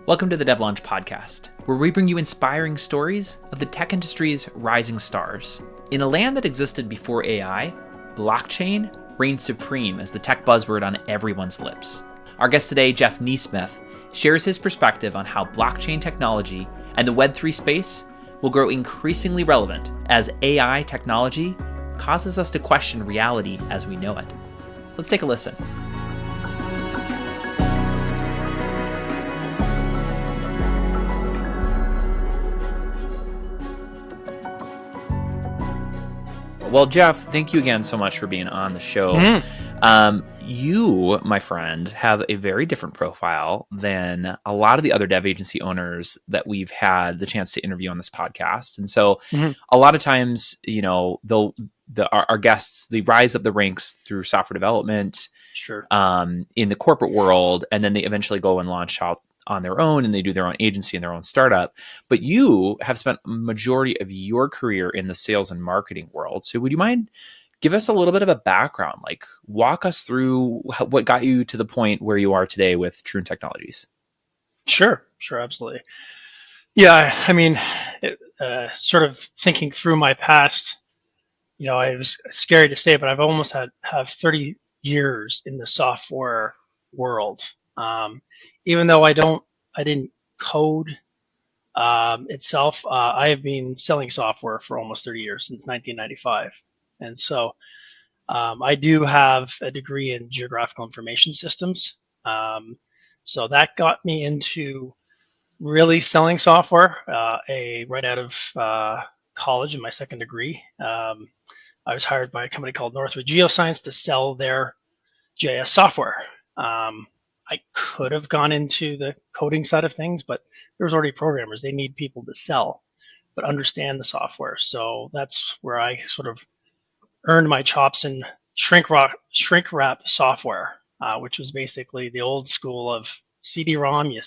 Welcome to the DevLaunch podcast, where we bring you inspiring stories of the tech industry's rising stars. In a land that existed before AI, blockchain reigned supreme as the tech buzzword on everyone's lips. Our guest today, Jeff Neasmith, shares his perspective on how blockchain technology and the Web3 space will grow increasingly relevant as AI technology causes us to question reality as we know it. Let's take a listen. Well, Jeff, thank you again so much for being on the show. You, my friend, have a very different profile than a lot of the other dev agency owners that we've had the chance to interview on this podcast. And so a lot of times, you know, our guests, they rise up the ranks through software development in the corporate world, and then they eventually go and launch out on their own, and they do their own agency and their own startup. But you have spent a majority of your career in the sales and marketing world. So would you mind give us a little bit of a background, like walk us through what got you to the point where you are today with Troon Technologies? Sure, absolutely. Yeah, I mean, sort of thinking through my past, you know, it was scary to say, but I've almost have 30 years in the software world. Even though I didn't code itself, I have been selling software for almost 30 years, since 1995. And so I do have a degree in geographical information systems. So that got me into really selling software right out of college in my second degree. I was hired by a company called Northwood Geoscience to sell their GIS software. I could have gone into the coding side of things, but there's already programmers. They need people to sell, but understand the software. So that's where I sort of earned my chops in shrink wrap software, which was basically the old school of CD-ROM. You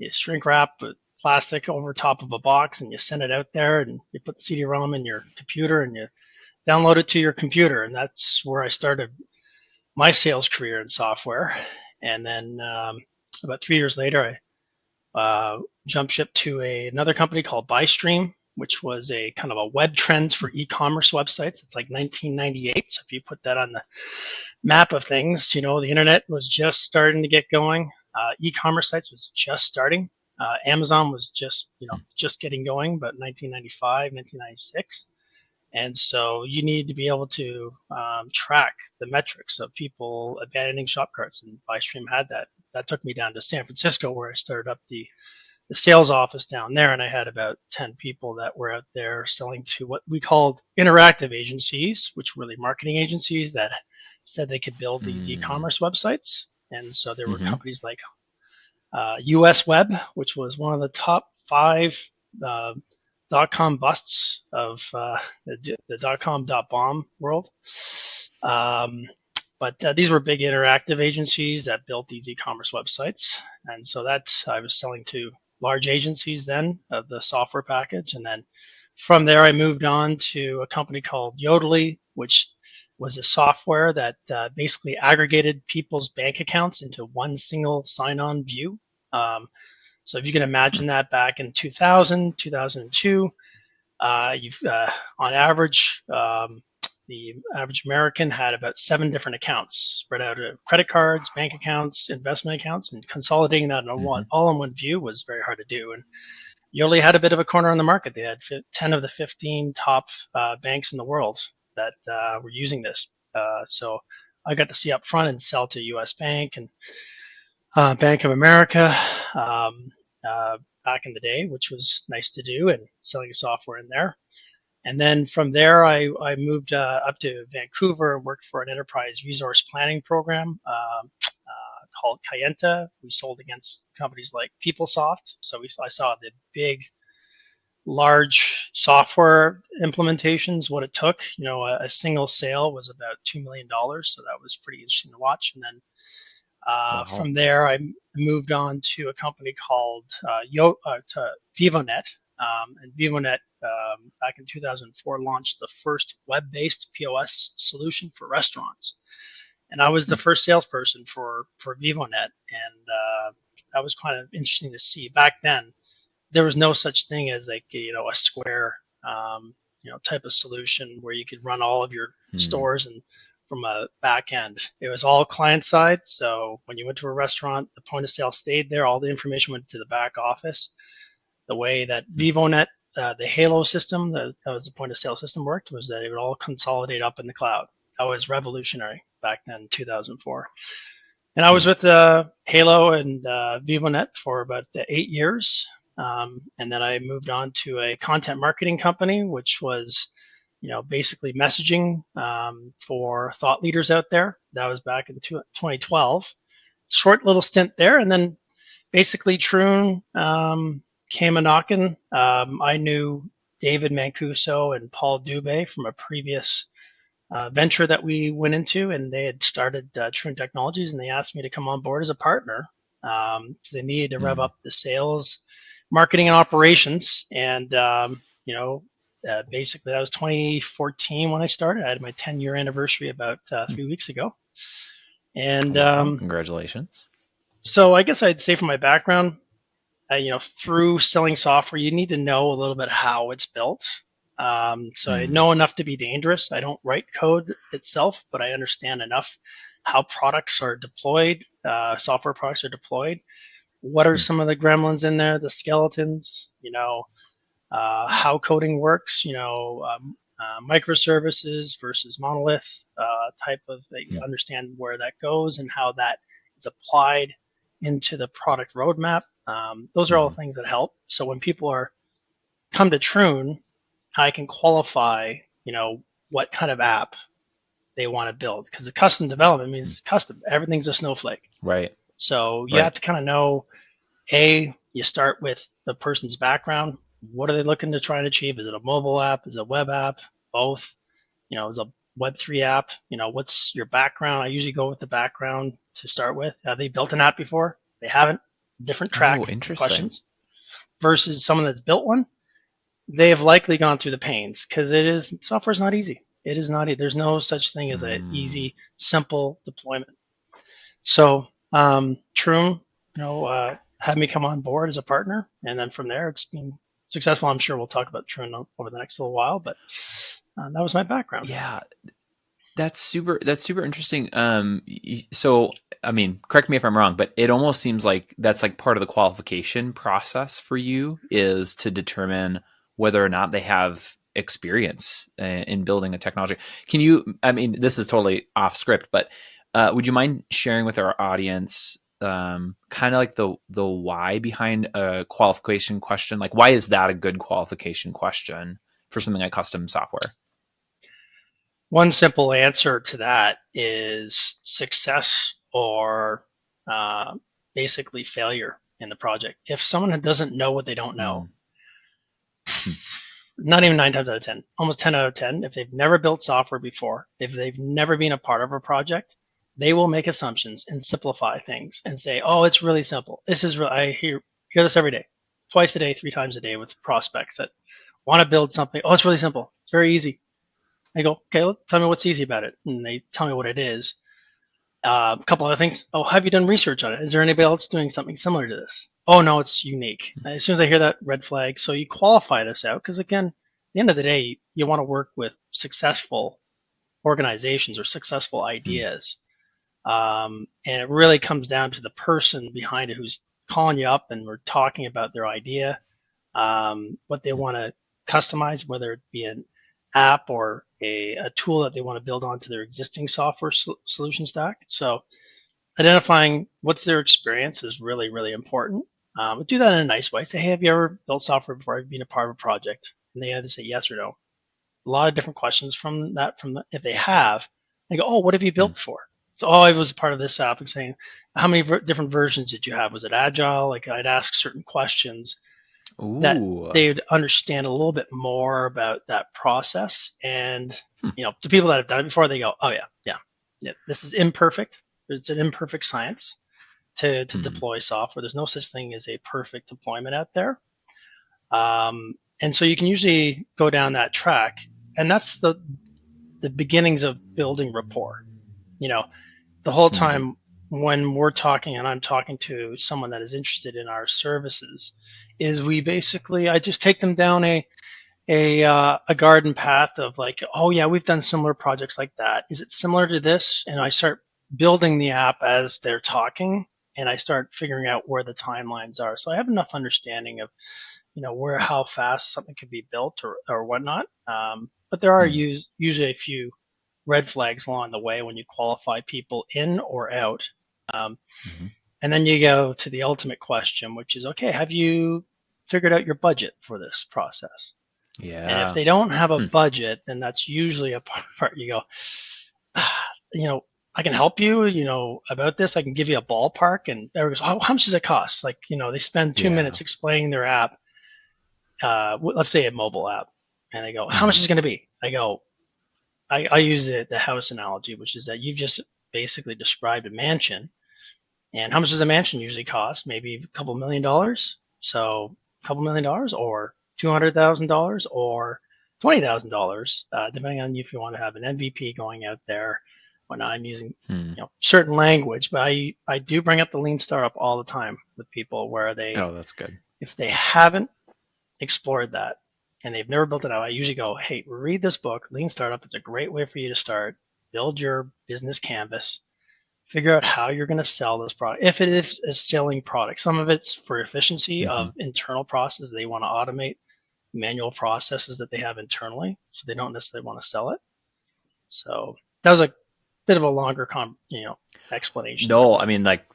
shrink wrap plastic over top of a box, and you send it out there, and you put the CD-ROM in your computer, and you download it to your computer. And that's where I started my sales career in software. And then about 3 years later, I jumped ship to another company called BuyStream, which was a kind of a web trends for e-commerce websites. It's like 1998. So if you put that on the map of things, you know, the internet was just starting to get going. E-commerce sites was just starting. Amazon was just getting going, but 1995, 1996. And so you need to be able to track the metrics of people abandoning shop carts, and BuyStream had that. That took me down to San Francisco, where I started up the sales office down there, and I had about 10 people that were out there selling to what we called interactive agencies, which were really marketing agencies that said they could build these e-commerce websites. And so there were companies like US Web, which was one of the top 5 .com busts of the .com.bomb world. But these were big interactive agencies that built these e-commerce websites. And so I was selling to large agencies then of the software package. And then from there, I moved on to a company called Yodely, which was a software that basically aggregated people's bank accounts into one single sign-on view. So if you can imagine that back in 2000, 2002, on average, the average American had about 7 different accounts spread out of credit cards, bank accounts, investment accounts, and consolidating that in all in one view was very hard to do. And Yodely had a bit of a corner on the market. They had 10 of the 15 top banks in the world that were using this. So I got to see up front and sell to US Bank and Bank of America back in the day, which was nice to do, and selling software in there. And then from there, I moved up to Vancouver and worked for an enterprise resource planning program called Kayenta. We sold against companies like PeopleSoft. So I saw the big, large software implementations, what it took. You know, a single sale was about $2 million. So that was pretty interesting to watch. And then from there, I moved on to a company called VivoNet. And VivoNet, back in 2004, launched the first web-based POS solution for restaurants. And I was the first salesperson for VivoNet, and that was kind of interesting to see. Back then, there was no such thing as like a Square type of solution where you could run all of your stores and from a back end. It was all client side. So when you went to a restaurant, the point of sale stayed there. All the information went to the back office. The way that VivoNet, the Halo system, that was the point of sale system, worked was that it would all consolidate up in the cloud. That was revolutionary back then, 2004. And I was with Halo and VivoNet for about 8 years. And then I moved on to a content marketing company, which was basically messaging for thought leaders out there. That was back in 2012. Short little stint there, and then basically Troon came a knocking. I knew David Mancuso and Paul Dubé from a previous venture that we went into, and they had started Troon Technologies, and they asked me to come on board as a partner. So they needed to rev up the sales, marketing, and operations, and basically that was 2014 when I started. I had my 10-year anniversary about 3 weeks ago. And congratulations. So I guess I'd say from my background, through selling software, you need to know a little bit how it's built. So I know enough to be dangerous. I don't write code itself, but I understand enough how products are deployed, software products are deployed. What are some of the gremlins in there, the skeletons, how coding works, microservices versus monolith type of, you understand where that goes and how that is applied into the product roadmap. Those are all things that help. So when people come to Troon, I can qualify, what kind of app they want to build, because the custom development means custom. Everything's a snowflake. Right. So you have to kind of know, you start with the person's background. What are they looking to try and achieve? Is it a mobile app? Is it a web app? Both? Is it a Web3 app? What's your background? I usually go with the background to start with. Have they built an app before? They haven't. Different track questions. Versus someone that's built one. They have likely gone through the pains, because software is not easy. It is not. There's no such thing as an easy, simple deployment. So Troon, had me come on board as a partner, and then from there it's been successful. I'm sure we'll talk about Troon over the next little while, but that was my background. Yeah, that's super interesting. So, I mean, correct me if I'm wrong, but it almost seems like that's like part of the qualification process for you, is to determine whether or not they have experience in building a technology. Can you, I mean, this is totally off script, but would you mind sharing with our audience kind of like the why behind a qualification question? Like, why is that a good qualification question for something like custom software? One simple answer to that is success or basically failure in the project. If someone doesn't know what they don't know, not even 9 times out of 10, almost 10 out of 10, if they've never built software before, if they've never been a part of a project, they will make assumptions and simplify things and say, oh, it's really simple. This is I hear this every day, twice a day, 3 times a day with prospects that want to build something. Oh, it's really simple. It's very easy. I go, okay, well, tell me what's easy about it. And they tell me what it is. A couple other things. Oh, have you done research on it? Is there anybody else doing something similar to this? Oh, no, it's unique. As soon as I hear that, red flag. So you qualify this out, because again, at the end of the day, you want to work with successful organizations or successful ideas. And it really comes down to the person behind it who's calling you up and we're talking about their idea, what they want to customize, whether it be an app or a tool that they want to build onto their existing software solution stack. So identifying what's their experience is really, really important. But do that in a nice way. Say, hey, have you ever built software before? Have you been a part of a project? And they either say yes or no. A lot of different questions from that. If they have, they go, oh, what have you built before? So, oh, I was a part of this app. And saying, how many different versions did you have? Was it agile? Like, I'd ask certain questions that they would understand a little bit more about that process. And, to people that have done it before, they go, oh, yeah, this is imperfect. It's an imperfect science to deploy software. There's no such thing as a perfect deployment out there. And so you can usually go down that track. And that's the beginnings of building rapport. the whole Mm-hmm. time when we're talking and I'm talking to someone that is interested in our services, is we basically I just take them down a garden path of like, oh yeah, we've done similar projects like that. Is it similar to this? And I start building the app as they're talking, and I start figuring out where the timelines are. So I have enough understanding of where how fast something can be built or whatnot. But there are usually a few red flags along the way when you qualify people in or out. Um, Mm-hmm. and then you go to the ultimate question, which is, okay, have you figured out your budget for this process? And if Yeah. they don't have a Hmm. budget, then that's usually a part you go, I can help you, about this. I can give you a ballpark. And everyone goes, how much does it cost? Like, they spend 2 minutes Yeah. explaining their app, let's say a mobile app. And they go, how much Mm-hmm. is it going to be? I go, I use the house analogy, which is that you've just basically described a mansion. And how much does a mansion usually cost? Maybe a couple $1 million. So a couple $1 million or $200,000 or $20,000, depending on if you want to have an MVP going out there. When I'm using Hmm. certain language, but I do bring up the lean startup all the time with people where Oh, that's good. if they haven't explored that and they've never built it out, I usually go, hey, read this book, Lean Startup. It's a great way for you to start, build your business canvas, figure out how you're going to sell this product. If it is a selling product, some of it's for efficiency Mm-hmm. of internal processes. They want to automate manual processes that they have internally, so they don't necessarily want to sell it. So that was a bit of a longer, explanation. No, I mean, like,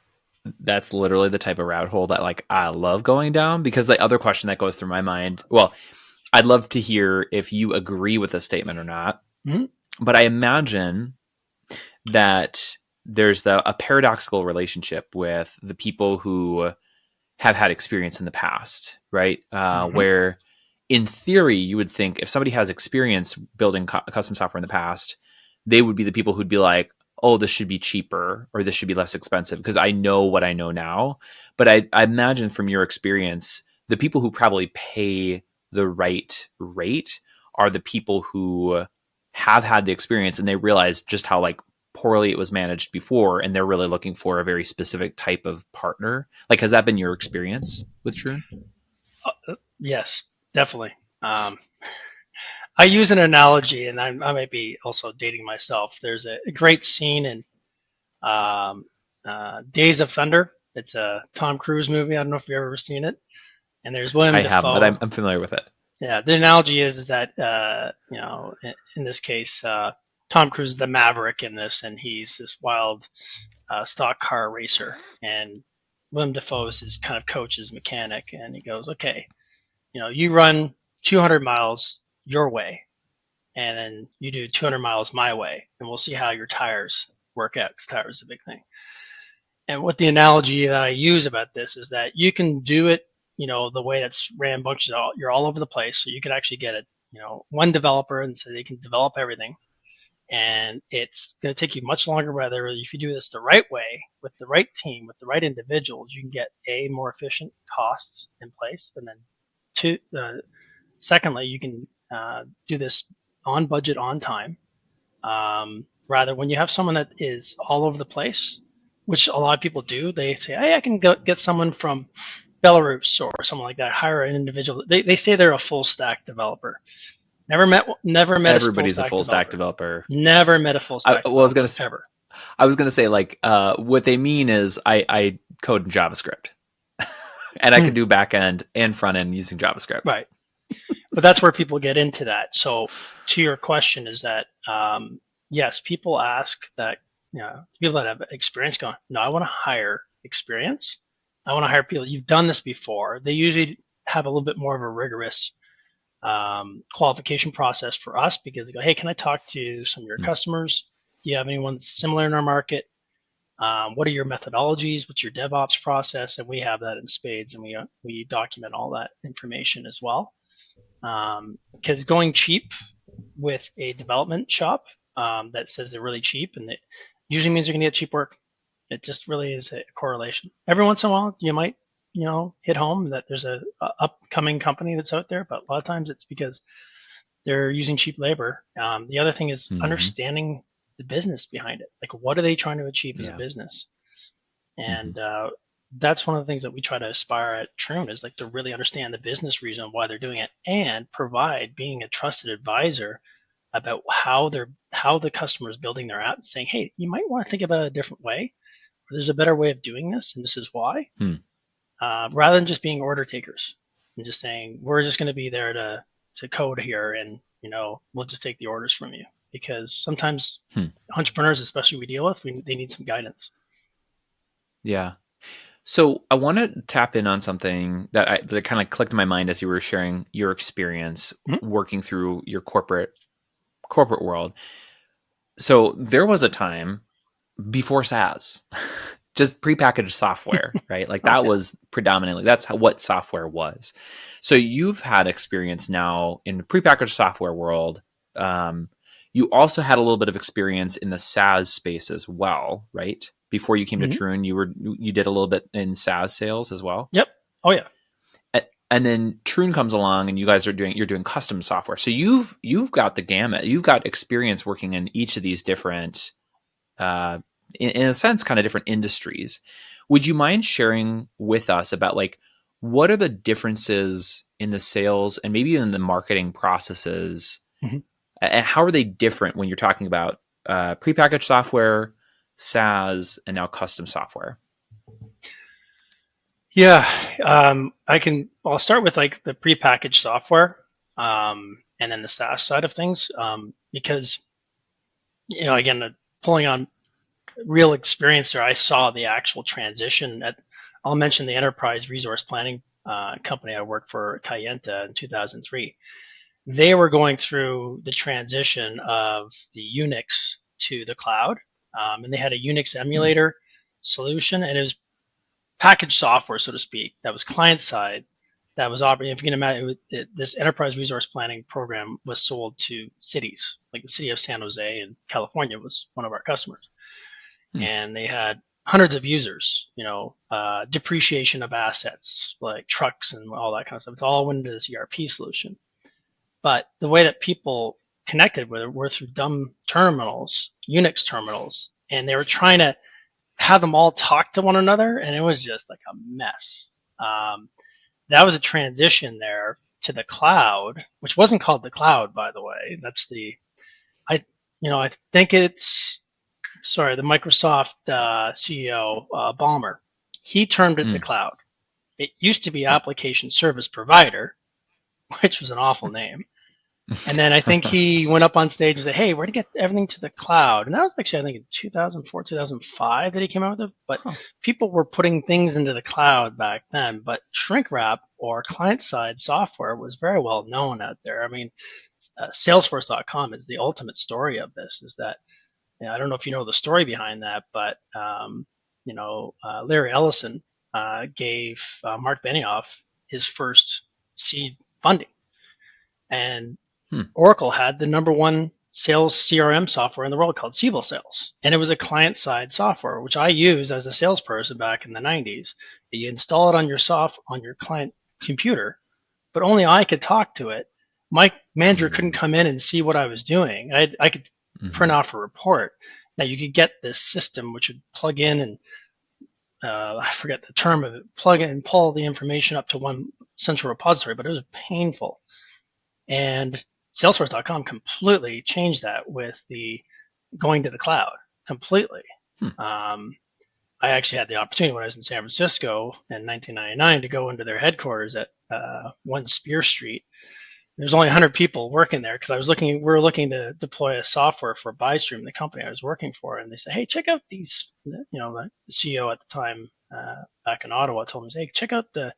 that's literally the type of rabbit hole that like I love going down, because the other question that goes through my mind, well, I'd love to hear if you agree with this statement or not. Mm-hmm. But I imagine that there's a paradoxical relationship with the people who have had experience in the past, right? Mm-hmm. Where in theory, you would think if somebody has experience building custom software in the past, they would be the people who'd be like, oh, this should be cheaper or this should be less expensive because I know what I know now. But I imagine from your experience, the people who probably pay the right rate are the people who have had the experience and they realize just how like poorly it was managed before, and they're really looking for a very specific type of partner. Like, has that been your experience with Troon? Yes, definitely. I use an analogy, and I might be also dating myself. There's a great scene in um, Days of Thunder. It's a Tom Cruise movie. I don't know if you've ever seen it. And there's William I haven't, but I'm, Dafoe. I'm familiar with it. Yeah, the analogy is that in this case, Tom Cruise is the maverick in this, and he's this wild stock car racer, and William Dafoe is his kind of coach, his mechanic, and he goes, okay, you run 200 miles your way, and then you do 200 miles my way, and we'll see how your tires work out, because tires is a big thing. And what the analogy that I use about this is that you can do it, the way that's rambunctious. You're all over the place, so you could actually get it, one developer, and so they can develop everything. And it's going to take you much longer. Whether if you do this the right way, with the right team, with the right individuals, you can get more efficient costs in place, and then secondly, you can do this on budget, on time. Rather, when you have someone that is all over the place, which a lot of people do, they say, hey, I can get someone from Belarus or someone like that, hire an individual. They say they're a full stack developer. Never met Everybody's a full stack developer. Never met a full I, stack well, I was developer gonna, ever. I was gonna say like, what they mean is I code in JavaScript, and I can do back end and front end using JavaScript. Right. But that's where people get into that. So to your question is that, yes, people ask that, people that have experience going, no, I want to hire experience. I want to hire people. You've done this before. They usually have a little bit more of a rigorous qualification process for us, because they go, hey, can I talk to some of your customers? Do you have anyone similar in our market? What are your methodologies? What's your DevOps process? And we have that in spades, and we document all that information as well. Because going cheap with a development shop that says they're really cheap, and it usually means you're going to get cheap work. It just really is a correlation. Every once in a while, you might, hit home that there's a upcoming company that's out there, but a lot of times it's because they're using cheap labor. The other thing is understanding the business behind it. Like, what are they trying to achieve as a Yeah. business? Mm-hmm. And that's one of the things that we try to aspire at Troon, is like to really understand the business reason why they're doing it, and provide, being a trusted advisor about how the customer is building their app, and saying, hey, you might want to think about it a different way. Or there's a better way of doing this, and this is why. Hmm. Rather than just being order takers and just saying, we're just going to be there to code here, and we'll just take the orders from you. Because sometimes entrepreneurs, especially we deal with, they need some guidance. Yeah. So I want to tap in on something that kind of clicked in my mind as you were sharing your experience working through your corporate world. So there was a time before SaaS, just prepackaged software, right? Like that was predominantly, what software was. So you've had experience now in the prepackaged software world. You also had a little bit of experience in the SaaS space as well, right? Before you came to Troon, you did a little bit in SaaS sales as well. Yep. Oh yeah. And then Troon comes along, and you're doing custom software. So you've got the gamut. You've got experience working in each of these different, in a sense, kind of different industries. Would you mind sharing with us about like what are the differences in the sales and maybe in the marketing processes, and how are they different when you're talking about prepackaged software, SaaS, and now custom software? Yeah, I'll start with like the prepackaged software, and then the SaaS side of things, because again, pulling on real experience there, I saw the actual transition. I'll mention the enterprise resource planning company I worked for, Cayenta, in 2003. They were going through the transition of the Unix to the cloud, and they had a Unix emulator solution, and it was packaged software, so to speak, that was client side, that was operating. If you can imagine, this enterprise resource planning program was sold to cities, like the city of San Jose in California was one of our customers, and they had hundreds of users. Depreciation of assets like trucks and all that kind of stuff. It's all went into this ERP solution. But the way that people connected with it were through dumb terminals, Unix terminals, and they were trying to have them all talk to one another, and it was just like a mess. That was a transition there to the cloud, which wasn't called the cloud, by the way. That's I think it's, the Microsoft CEO, Ballmer. He termed it the cloud. It used to be application service provider, which was an awful name. And then I think he went up on stage and said, hey, we're going to get everything to the cloud. And that was actually, I think, in 2004, 2005 that he came out with it. But people were putting things into the cloud back then. But shrink wrap, or client-side software, was very well known out there. I mean, Salesforce.com is the ultimate story of this, is that, I don't know if you know the story behind that, but, Larry Ellison gave Mark Benioff his first seed funding. And Oracle had the number one sales CRM software in the world called Siebel Sales. And it was a client-side software, which I used as a salesperson back in the 90s. You install it on your client computer, but only I could talk to it. My manager couldn't come in and see what I was doing. I could print off a report. Now you could get this system which would plug in and I forget the term of it, plug in and pull the information up to one central repository, but it was painful. And Salesforce.com completely changed that with the going to the cloud completely. I actually had the opportunity when I was in San Francisco in 1999 to go into their headquarters at 1 Spear Street. There's only 100 people working there because we were looking to deploy a software for Buystream, the company I was working for, and they said, "Hey, check out these." The CEO at the time back in Ottawa told me, "Hey, check out the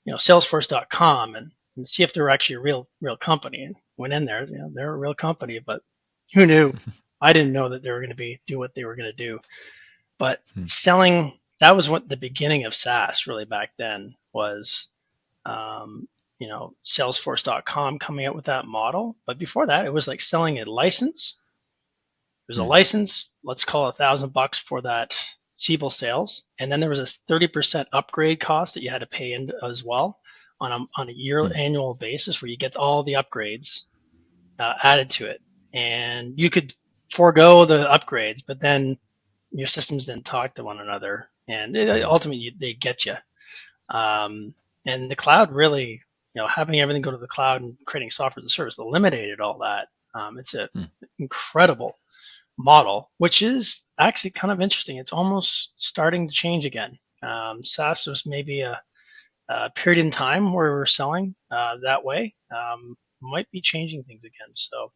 Salesforce.com and see if they're actually a real company." And went in there, they're a real company, but who knew? I didn't know that they were going to do what they were going to do. But selling, that was what the beginning of SaaS really back then was. Salesforce.com coming out with that model. But before that, it was like selling a license. There's a license, let's call it $1,000 for that Siebel Sales. And then there was a 30% upgrade cost that you had to pay in as well on a annual basis, where you get all the upgrades added to it. And you could forego the upgrades, but then your systems didn't talk to one another, and ultimately they get you. And the cloud really, having everything go to the cloud and creating software as a service eliminated all that. It's an incredible model, which is actually kind of interesting. It's almost starting to change again. SaaS was maybe a period in time where we're selling that way. Might be changing things again. So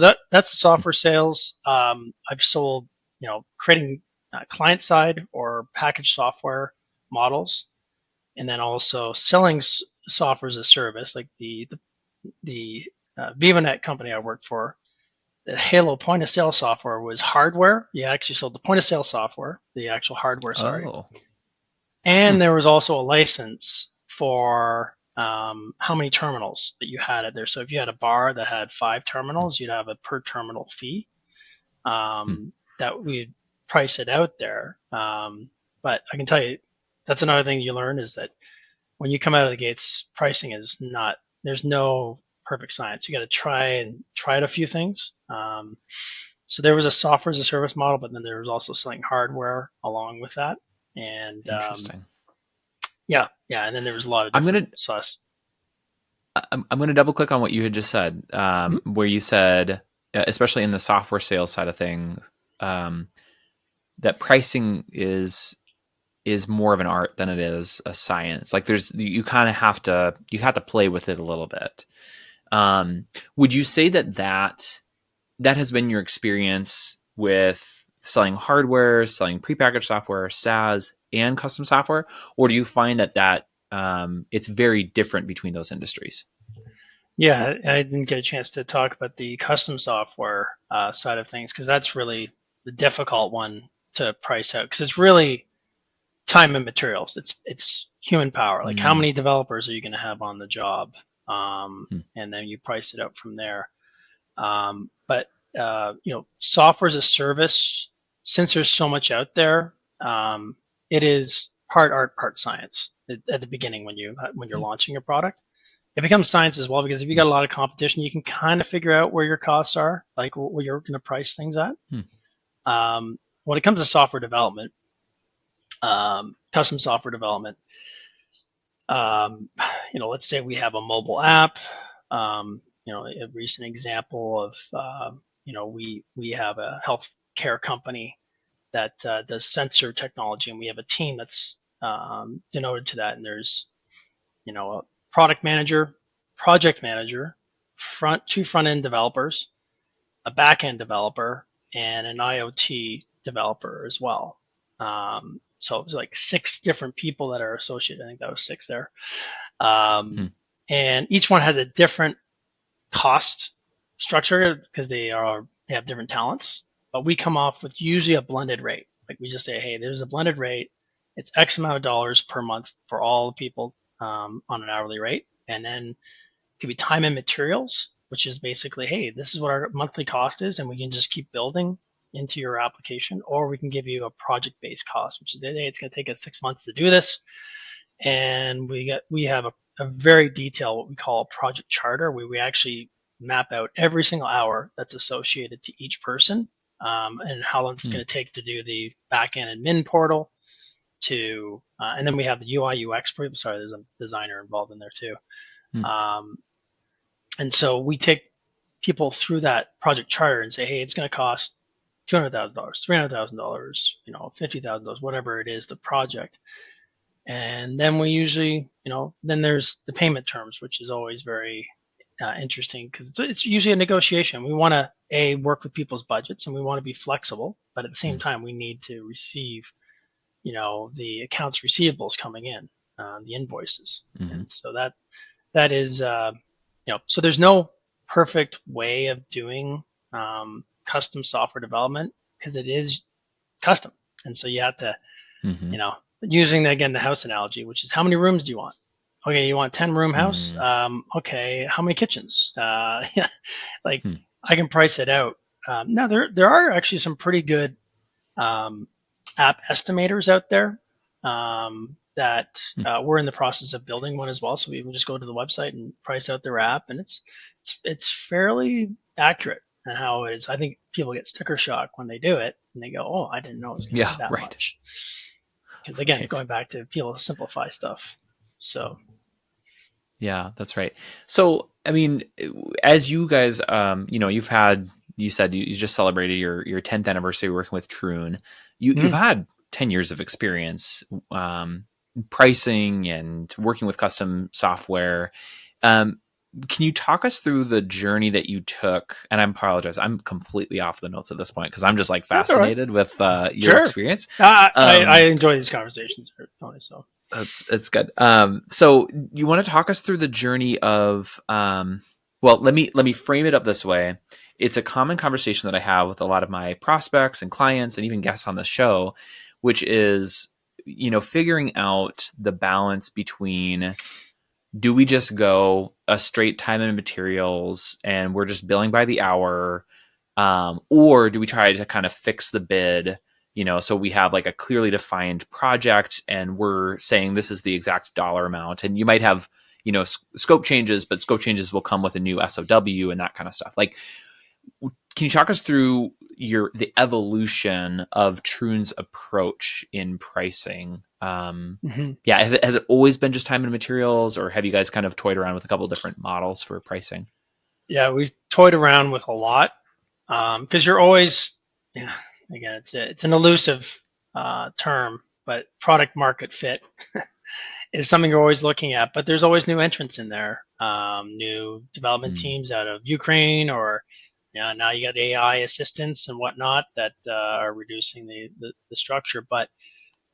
that's the software sales. I've sold, creating client side or package software models, and then also selling software as a service, like the VivaNet company I worked for. The Halo point of sale software was hardware. You actually sold the point of sale software, the actual hardware, sorry. Oh. And there was also a license for how many terminals that you had at there. So if you had a bar that had 5 terminals, you'd have a per terminal fee that we'd price it out there. But I can tell you, that's another thing you learn is that when you come out of the gates, pricing is not, there's no perfect science. You got to try out a few things. So there was a software as a service model, but then there was also selling hardware along with that. And interesting. Yeah, and then there was a lot of different sauce. I'm going to double click on what you had just said, where you said, especially in the software sales side of things, that pricing is more of an art than it is a science. Like you kind of have to play with it a little bit. Would you say that has been your experience with selling hardware, selling prepackaged software, SaaS, and custom software? Or do you find that it's very different between those industries? Yeah, I didn't get a chance to talk about the custom software side of things, because that's really the difficult one to price out, because it's really time and materials. It's human power. Like how many developers are you going to have on the job? And then you price it out from there. But software as a service, since there's so much out there, it is part art, part science at the beginning when you're launching your product. It becomes science as well, because if you got a lot of competition, you can kind of figure out where your costs are, like where you're going to price things at. When it comes to software development, custom software development, let's say we have a mobile app. A recent example of, we have a healthcare company that does sensor technology, and we have a team that's denoted to that. And there's, a product manager, project manager, two front-end developers, a back-end developer, and an IoT developer as well. So it was like 6 different people that are associated. I think that was 6 there. And each one has a different cost structure because they have different talents. But we come off with usually a blended rate. Like we just say, hey, there's a blended rate. It's X amount of dollars per month for all the people on an hourly rate. And then it could be time and materials, which is basically, hey, this is what our monthly cost is, and we can just keep building into your application. Or we can give you a project-based cost, which is, hey, it's going to take us 6 months to do this. And we have a very detailed, what we call a project charter, where we actually map out every single hour that's associated to each person, and how long it's going to take to do the backend admin portal and then we have the UI UX. Sorry, there's a designer involved in there too. And so we take people through that project charter and say, hey, it's going to cost $200,000, $300,000, $50,000, whatever it is, the project. And then we usually, then there's the payment terms, which is always very interesting, because it's usually a negotiation. We want to work with people's budgets, and we want to be flexible, but at the same time, we need to receive, the accounts receivables coming in, the invoices. And so that is, so there's no perfect way of doing custom software development, because it is custom. And so you have to, using again the house analogy, which is how many rooms do you want? Okay, you want 10-room house? Okay, how many kitchens? I can price it out. Now there are actually some pretty good app estimators out there that we're in the process of building one as well. So we can just go to the website and price out their app, and it's fairly accurate in how it is. I think people get sticker shock when they do it and they go, oh, I didn't know it was going to Yeah, be that right. much. Because again, Right. going back to people simplify stuff. So Yeah, that's right. So, I mean, as you guys, you said you just celebrated your 10th anniversary working with Troon. You've had 10 years of experience, pricing and working with custom software. Um, can you talk us through the journey that you took? And I apologize, I'm completely off the notes at this point because I'm just like that's all right. fascinated with your Sure. experience. I enjoy these conversations, Tony. So That's good. So you want to talk us through the journey of well, let me frame it up this way. It's a common conversation that I have with a lot of my prospects and clients and even guests on the show, which is, figuring out the balance between, do we just go a straight time and materials and we're just billing by the hour, or do we try to kind of fix the bid, so we have like a clearly defined project and we're saying this is the exact dollar amount, and you might have, scope changes, but scope changes will come with a new SOW and that kind of stuff. Like, can you talk us through the evolution of Troon's approach in pricing? Yeah, has it always been just time and materials, or have you guys kind of toyed around with a couple of different models for pricing? yeah, we've toyed around with a lot because you're always, yeah, again, it's an elusive term, but product market fit is something you're always looking at. But there's always new entrants in there, new development teams out of Ukraine, or now you got AI assistants and whatnot that are reducing the structure. But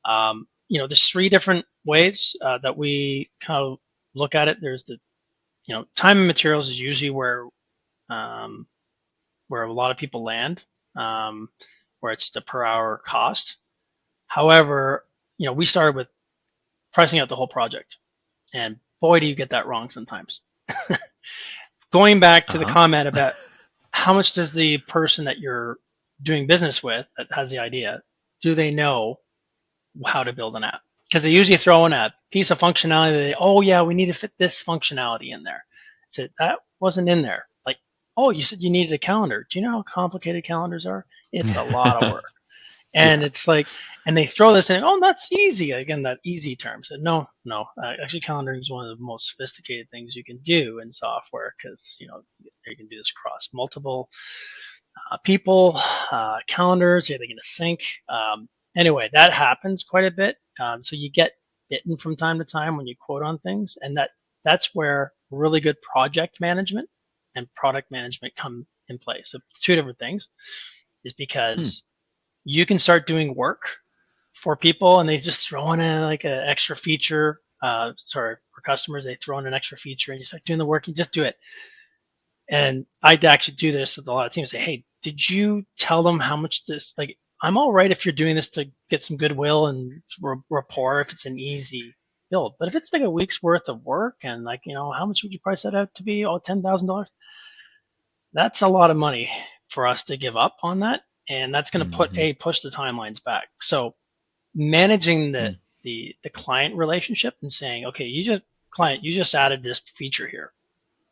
there's three different ways that we kind of look at it. There's the time and materials is usually where a lot of people land, where it's the per hour cost. However, we started with pricing out the whole project, and boy, do you get that wrong sometimes. Going back to the comment about how much does the person that you're doing business with that has the idea, do they know how to build an app? Because they usually throw in a piece of functionality. Oh yeah, we need to fit this functionality in there. So that wasn't in there. Like, oh, you said you needed a calendar. Do you know how complicated calendars are? It's a lot of work. And it's like, and they throw this in. Oh, that's easy. Again, that easy term. So no. Actually, calendaring is one of the most sophisticated things you can do in software because you can do this across multiple people, calendars. They're going to sync. Anyway, that happens quite a bit. So you get bitten from time to time when you quote on things, and that's where really good project management and product management come in place. So two different things is because you can start doing work for people and they just throw in like an extra feature. For customers, they throw in an extra feature and you start doing the work and just do it. And I'd actually do this with a lot of teams. Say, hey, did you tell them how much this, like, I'm all right if you're doing this to get some goodwill and rapport if it's an easy build. But if it's like a week's worth of work and like, how much would you price that out to be? Oh, $10,000. That's a lot of money for us to give up on that. And that's going to push the timelines back. So managing the client relationship and saying, okay, you just added this feature here.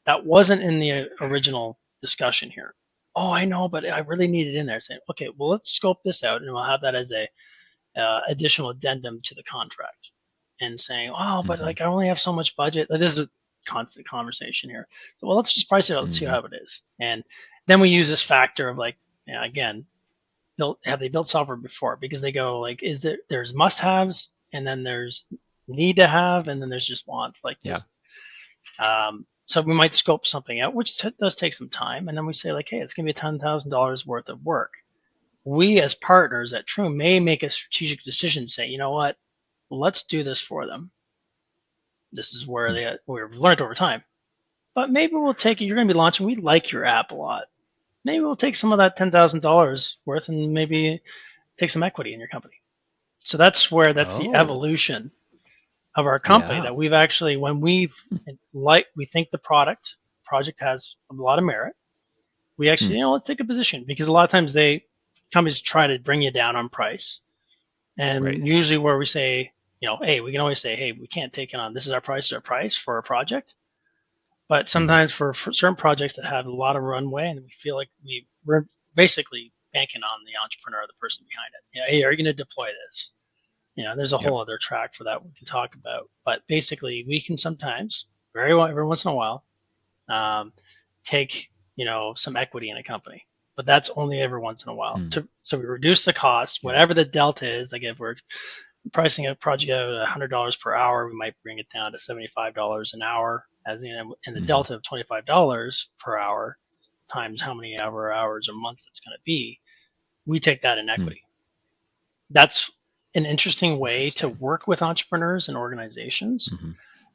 That wasn't in the original discussion here. Oh, I know, but I really need it in there. Saying, okay, well, let's scope this out, and we'll have that as a additional addendum to the contract. And saying, oh, but like I only have so much budget. This is a constant conversation here. So, well, let's just price it out and see how it is. And then we use this factor of like, again, have they built software before? Because they go like, there's must-haves, and then there's need to have, and then there's just wants. Like this. So we might scope something out, which does take some time, and then we say like, hey, it's going to be $10,000 worth of work. We as partners at Troon may make a strategic decision, say, you know what, let's do this for them. This is where we've learned over time. But maybe we'll take it. You're going to be launching. We like your app a lot. Maybe we'll take some of that $10,000 worth and maybe take some equity in your company. So that's the evolution of our company that we've actually, when we think the project has a lot of merit, we actually, let's take a position, because a lot of times companies try to bring you down on price. And usually where we say, hey, we can always say, hey, we can't take it on. This is our price for a project. But sometimes for certain projects that have a lot of runway and we feel like we're basically banking on the entrepreneur, the person behind it. Yeah, hey, are you going to deploy this? There's a Yep. whole other track for that we can talk about. But basically, we can sometimes, every once in a while, um, take some equity in a company, but that's only every once in a while. So we reduce the cost, whatever the delta is. Like if we're pricing a project at $100 per hour, we might bring it down to $75 an hour, as in the delta of $25 per hour times how many hours or months that's going to be. We take that in equity. That's an interesting way to work with entrepreneurs and organizations.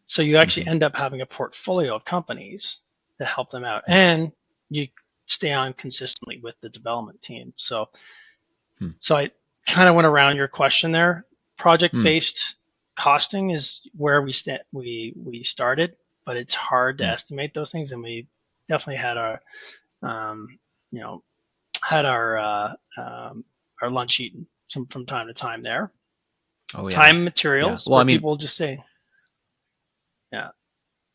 So you actually end up having a portfolio of companies to help them out, and you stay on consistently with the development team. So I kind of went around your question there. Project-based costing is where we started, but it's hard to estimate those things, and we definitely had our lunch eaten from time to time there. Oh, yeah. Time and materials, Well, people just say,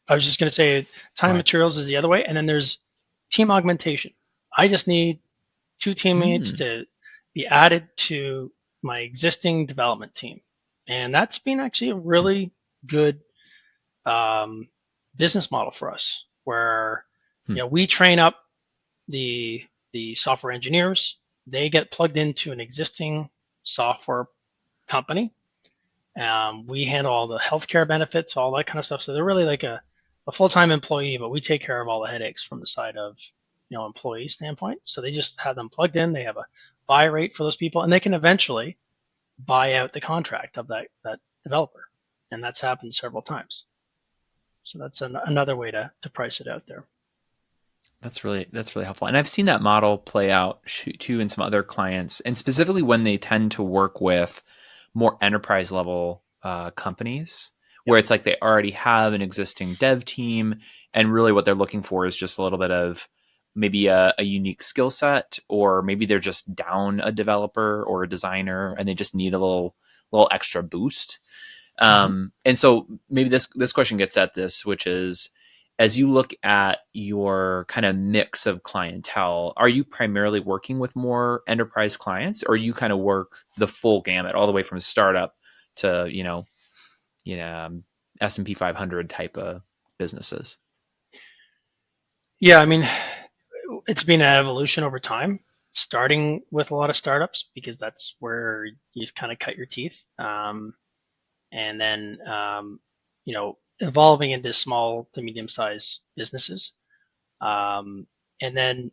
I was just going to say time and materials is the other way. And then there's team augmentation. I just need 2 teammates to be added to my existing development team. And that's been actually a really good business model for us, where we train up the software engineers. They get plugged into an existing software company. We handle all the healthcare benefits, all that kind of stuff. So they're really like a full-time employee, but we take care of all the headaches from the side of employee standpoint. So they just have them plugged in. They have a buy rate for those people, and they can eventually buy out the contract of that developer. And that's happened several times. So that's another way to price it out there. That's really helpful. And I've seen that model play out too in some other clients, and specifically when they tend to work with more enterprise level companies, where it's like they already have an existing dev team, and really what they're looking for is just a little bit of maybe a unique skill set, or maybe they're just down a developer or a designer and they just need a little extra boost. And so maybe this question gets at this, which is, as you look at your kind of mix of clientele, are you primarily working with more enterprise clients, or you kind of work the full gamut all the way from startup to, S&P 500 type of businesses? Yeah, I mean, it's been an evolution over time, starting with a lot of startups because that's where you kind of cut your teeth. And then, evolving into small to medium-sized businesses, and then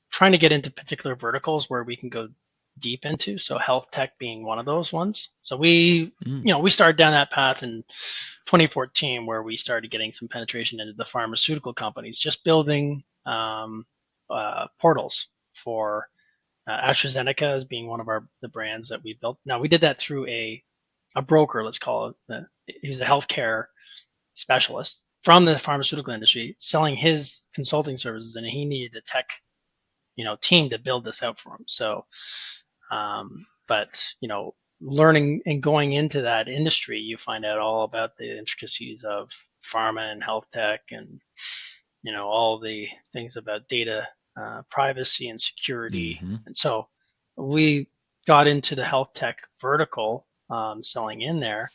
trying to get into particular verticals where we can go deep into. So health tech being one of those ones. So we started down that path in 2014, where we started getting some penetration into the pharmaceutical companies, just building portals for AstraZeneca as being one of the brands that we built. Now we did that through a broker, let's call it. He's a healthcare specialist from the pharmaceutical industry selling his consulting services, and he needed a tech, team to build this out for him. So, but learning and going into that industry, you find out all about the intricacies of pharma and health tech, and all the things about data privacy and security. And so we got into the health tech vertical, selling in there,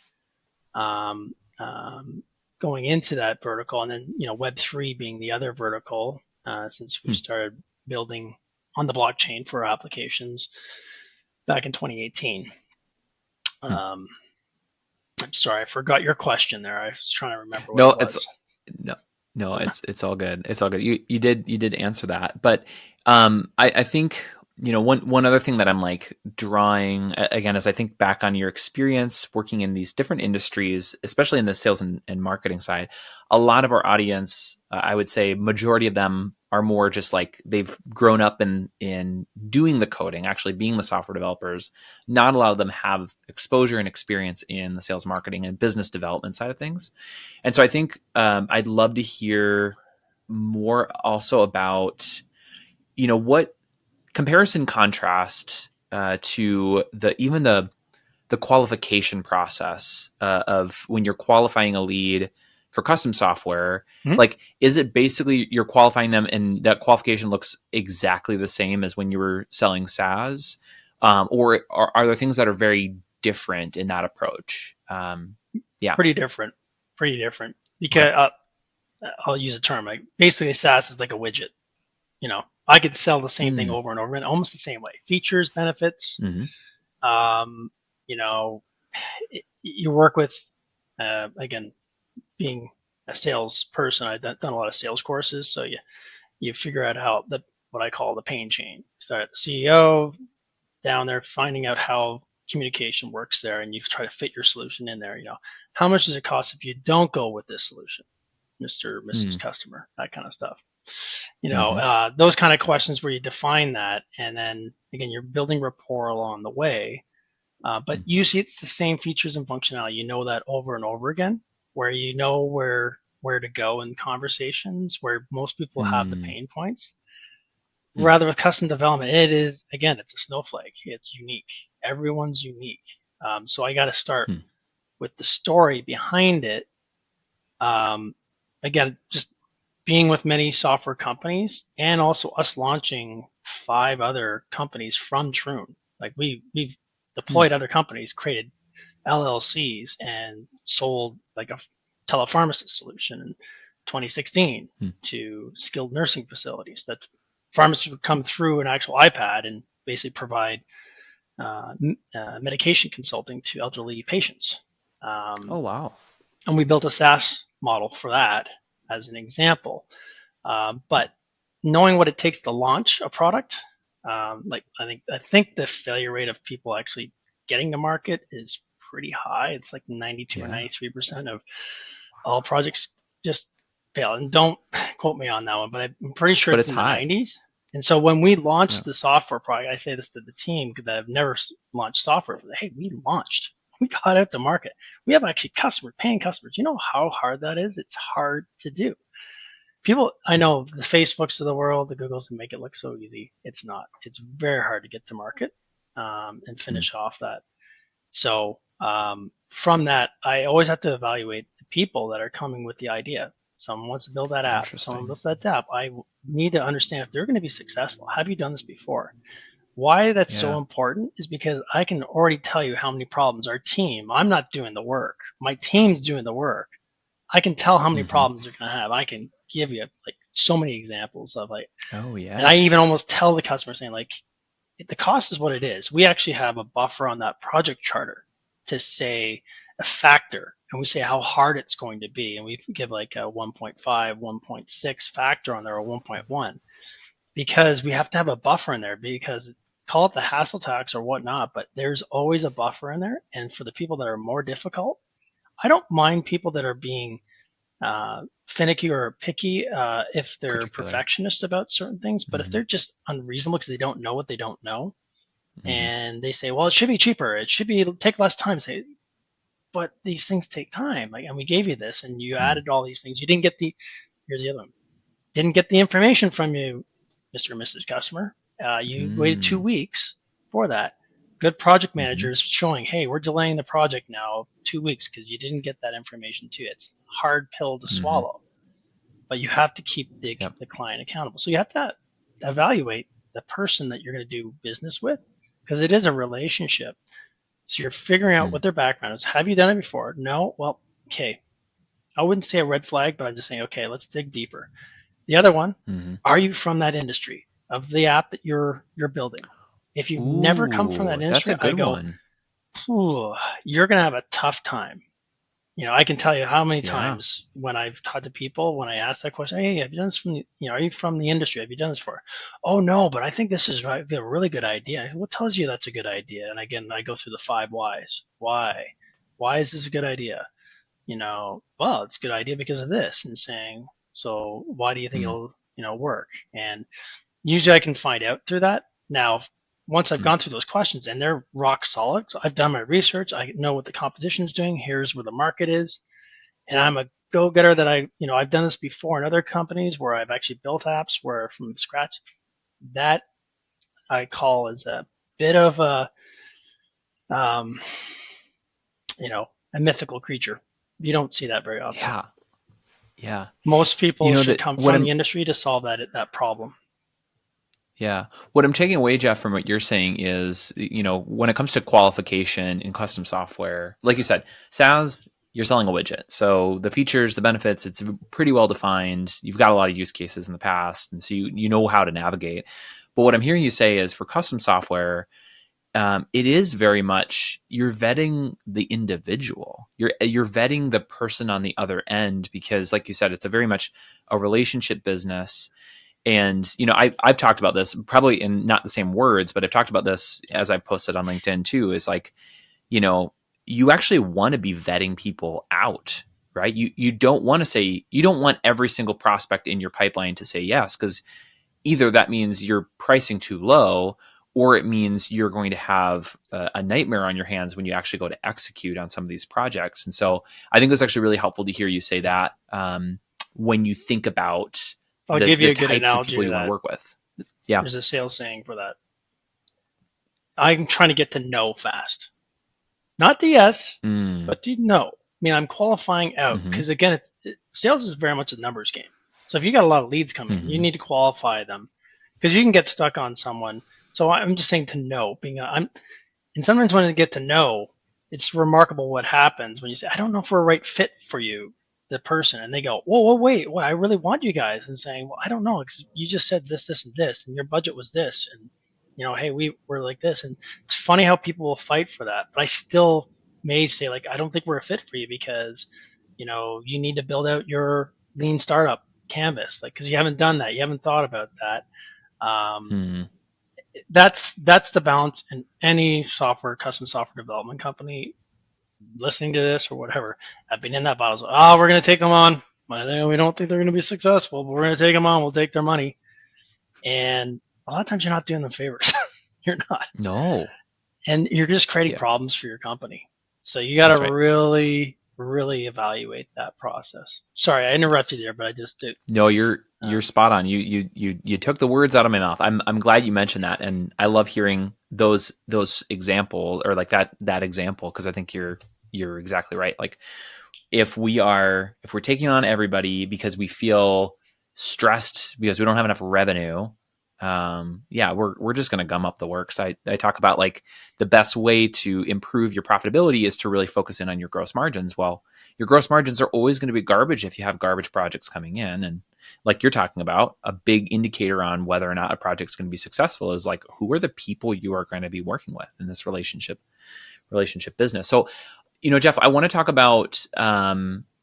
going into that vertical, and then Web3 being the other vertical, since we started building on the blockchain for applications back in 2018. I'm sorry, I forgot your question there. I was trying to remember what it was. No, it's all good. It's all good. You did answer that, but I think one other thing that I'm like drawing again, as I think back on your experience working in these different industries, especially in the sales and marketing side, a lot of our audience, I would say majority of them are more just like they've grown up in doing the coding, actually being the software developers. Not a lot of them have exposure and experience in the sales, marketing, and business development side of things. And so I think I'd love to hear more also about, what comparison contrast to the qualification process of when you're qualifying a lead for custom software, Mhm. like, is it basically you're qualifying them and that qualification looks exactly the same as when you were selling SaaS? Or are there things that are very different in that approach? Yeah. Pretty different. Pretty different. Okay. Because I'll use a term like basically SaaS is like a widget. I could sell the same thing Mm. over and over in almost the same way. Features, benefits. Hmm. Um, you know, you work with again, being a salesperson, I've done a lot of sales courses, so you figure out how what I call the pain chain. Start at the CEO down there, finding out how communication works there, and you try to fit your solution in there. How much does it cost if you don't go with this solution, Mr. or Mrs. Mm. Customer, that kind of stuff. Hmm. Those kind of questions where you define that, and then again, you're building rapport along the way. But usually it's the same features and functionality. You know that over and over again, where you know where to go in conversations, where most people have the Mm. pain points. Mm. Rather with custom development, it's a snowflake. It's unique. Everyone's unique. So I got to start Mm. with the story behind it. Um, Again, just being with many software companies and also us launching 5 other companies from Troon. Like we've Mm. deployed other companies, created LLCs, and sold like a telepharmacist solution in 2016 Mm. to skilled nursing facilities. That pharmacists would come through an actual iPad and basically provide medication consulting to elderly patients. Oh, wow. And we built a SaaS model for that as an example. But knowing what it takes to launch a product, like I think the failure rate of people actually getting to market is pretty high. It's like 92 or Yeah. 93% of all projects just fail. And don't quote me on that one, but I'm pretty sure But it's it's in the high. 90s. And so when we Yeah. launched the software product, I say this to the team because I've never launched software. Hey, we launched. We got out the market. We have actually paying customers. You know how hard that is? It's hard to do. People, I know the Facebooks of the world, the Googles, make it look so easy. It's not. It's very hard to get to market and Mm. finish off that. So from that, I always have to evaluate the people that are coming with the idea. Someone wants to build that app. Someone Interesting. builds that app. I need to understand if they're going to be successful. Have you done this before? Why that's so Yeah. important is because I can already tell you how many problems our team, I'm not doing the work. My team's doing the work. I can tell how many Hmm. problems they're going to have. I can give you like so many examples of like, Oh, and I yeah. even almost tell the customer saying like, the cost is what it is. We actually have a buffer on that project charter to say a factor, and we say how hard it's going to be, and we give like a 1.5, 1.6 factor on there, or 1.1, because we have to have a buffer in there because call it the hassle tax or whatnot, but there's always a buffer in there. And for the people that are more difficult, I don't mind people that are being finicky or picky if they're Particular. perfectionists about certain things, but if Hmm. they're just unreasonable because they don't know what they don't know, Hmm. and they say, well, it should be cheaper, it should be take less time. Say, but these things take time. Like, and we gave you this, and you Mm. added all these things. You didn't get the here's the other one. Didn't get the information from you, Mr. or Mrs. Customer. You waited 2 weeks for that. Good project Hmm. managers showing, hey, we're delaying the project now 2 weeks because you didn't get that information too. It's a hard pill to Hmm. swallow, but you have to keep Yep. the client accountable. So you have to evaluate the person that you're going to do business with because it is a relationship. So you're figuring out Mm. what their background is. Have you done it before? No? Well, okay. I wouldn't say a red flag, but I'm just saying, okay, let's dig deeper. The other one, Hmm. are you from that industry of the app that you're building? If you've never come from that Ooh, that's industry, a I good go, one. you're gonna have a tough time. I can tell you how many Yeah. times when I've talked to people, when I ask that question, hey, have you done this are you from the industry? Have you done this for? Oh no, but I think this is a really good idea. I said, what tells you that's a good idea? And again, I go through the 5 whys. Why? Why is this a good idea? Well, it's a good idea because of this, and saying, so why do you think Mm. it'll, work? And usually I can find out through that. Now, once I've Mm. gone through those questions and they're rock solid, so I've done my research, I know what the competition is doing, here's where the market is, and I'm a go-getter that I've done this before in other companies where I've actually built apps where from scratch. That I call is a bit of um, a mythical creature. You don't see that very often. Yeah. Yeah. Most You people know should that come what from the I'm industry to solve that problem. Yeah. What I'm taking away, Jeff, from what you're saying is, when it comes to qualification in custom software, like you said, SaaS, you're selling a widget. So the features, the benefits, it's pretty well defined. You've got a lot of use cases in the past, and so you know how to navigate. But what I'm hearing you say is for custom software, it is very much you're vetting the individual. You're vetting the person on the other end because, like you said, it's a very much a relationship business. And I've talked about this probably in not the same words, but I've talked about this as I've posted on LinkedIn too. Is like, you actually want to be vetting people out, right? You don't want to say you don't want every single prospect in your pipeline to say yes, because either that means you're pricing too low, or it means you're going to have a nightmare on your hands when you actually go to execute on some of these projects. And so I think it's actually really helpful to hear you say that when you think about I'll the give you the a good types of analogy people to you want to that. work with. Yeah. There's a sales saying for that. I'm trying to get to know fast. Not the yes, Mm. but the no. I mean, I'm qualifying out Hmm. because, again, sales is very much a numbers game. So if you got a lot of leads coming in, you Hmm. need to qualify them because you can get stuck on someone. So I'm just saying to know. And sometimes when you get to know, it's remarkable what happens when you say, I don't know if we're a right fit for you, the person. And they go, whoa, wait, well, I really want you guys. And saying, well, I don't know, because you just said this, this, and this, and your budget was this. And, hey, we're like this. And it's funny how people will fight for that. But I still may say, like, I don't think we're a fit for you because, you need to build out your lean startup canvas, like, because you haven't done that. You haven't thought about that. Um, Hmm. that's the balance in any custom software development company listening to this or whatever. I've been in that battle. So, we're going to take them on. Well, we don't think they're going to be successful, but we're going to take them on. We'll take their money. And a lot of times you're not doing them favors. You're not. No. And you're just creating Yeah, problems for your company. So you got to that's right. really, really evaluate that process. Sorry, I interrupted Yes. there, but I just did. No, you're Um, spot on. You took the words out of my mouth. I'm glad you mentioned that, and I love hearing those example or like that example because I think you're exactly right. Like if we're taking on everybody because we feel stressed because we don't have enough revenue, yeah, we're just going to gum up the works. I talk about like the best way to improve your profitability is to really focus in on your gross margins. Well, your gross margins are always going to be garbage if you have garbage projects coming in. And like you're talking about, a big indicator on whether or not a project's going to be successful is like, who are the people you are going to be working with in this relationship business. So, Jeff, I want to talk about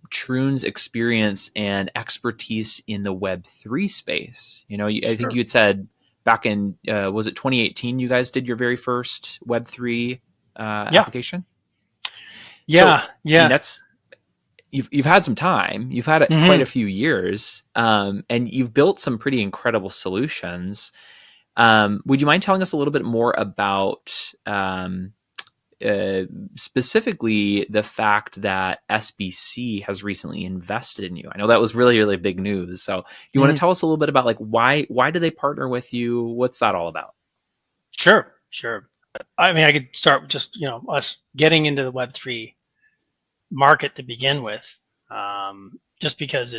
Troon's experience and expertise in the Web3 space. I think sure. you had said back in, was it 2018, you guys did your very first Web3 Yeah. application? So, Yeah. I mean, Yeah. you've had some time, you've had quite a Mm-hmm. few years, and you've built some pretty incredible solutions. Would you mind telling us a little bit more about uh, specifically the fact that SBC has recently invested in you? I know that was really, really big news. So, you want to Mm-hmm. tell us a little bit about like why do they partner with you? What's that all about? Sure. Sure. I mean, I could start with just, us getting into the Web3 market to begin with, just because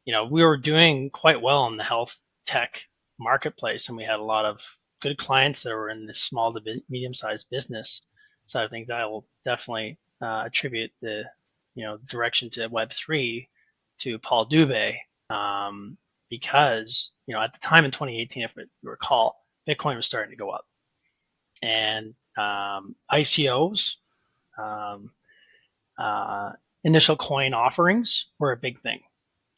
we were doing quite well in the health tech marketplace, and we had a lot of good clients that were in the small to medium-sized business side of things. I will definitely attribute the, direction to Web3 to Paul Dubé, because, at the time in 2018, if you recall, Bitcoin was starting to go up, and ICOs, um, uh, initial coin offerings were a big thing,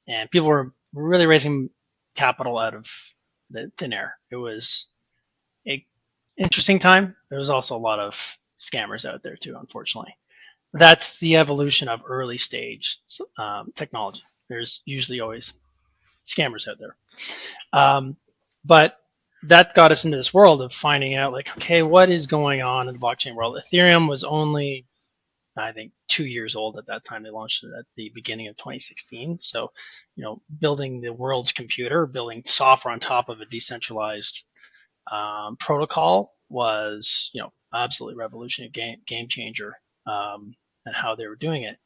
and people were really raising capital out of the thin air. It was a interesting time. There was also a lot of scammers out there too, unfortunately. That's the evolution of early stage technology. There's usually always scammers out there. But that got us into this world of finding out, like, okay, what is going on in the blockchain world? Ethereum was only, I think, 2 years old at that time. They launched it at the beginning of 2016. So, building the world's computer, building software on top of a decentralized protocol was, absolutely revolutionary, game changer, and how they were doing it.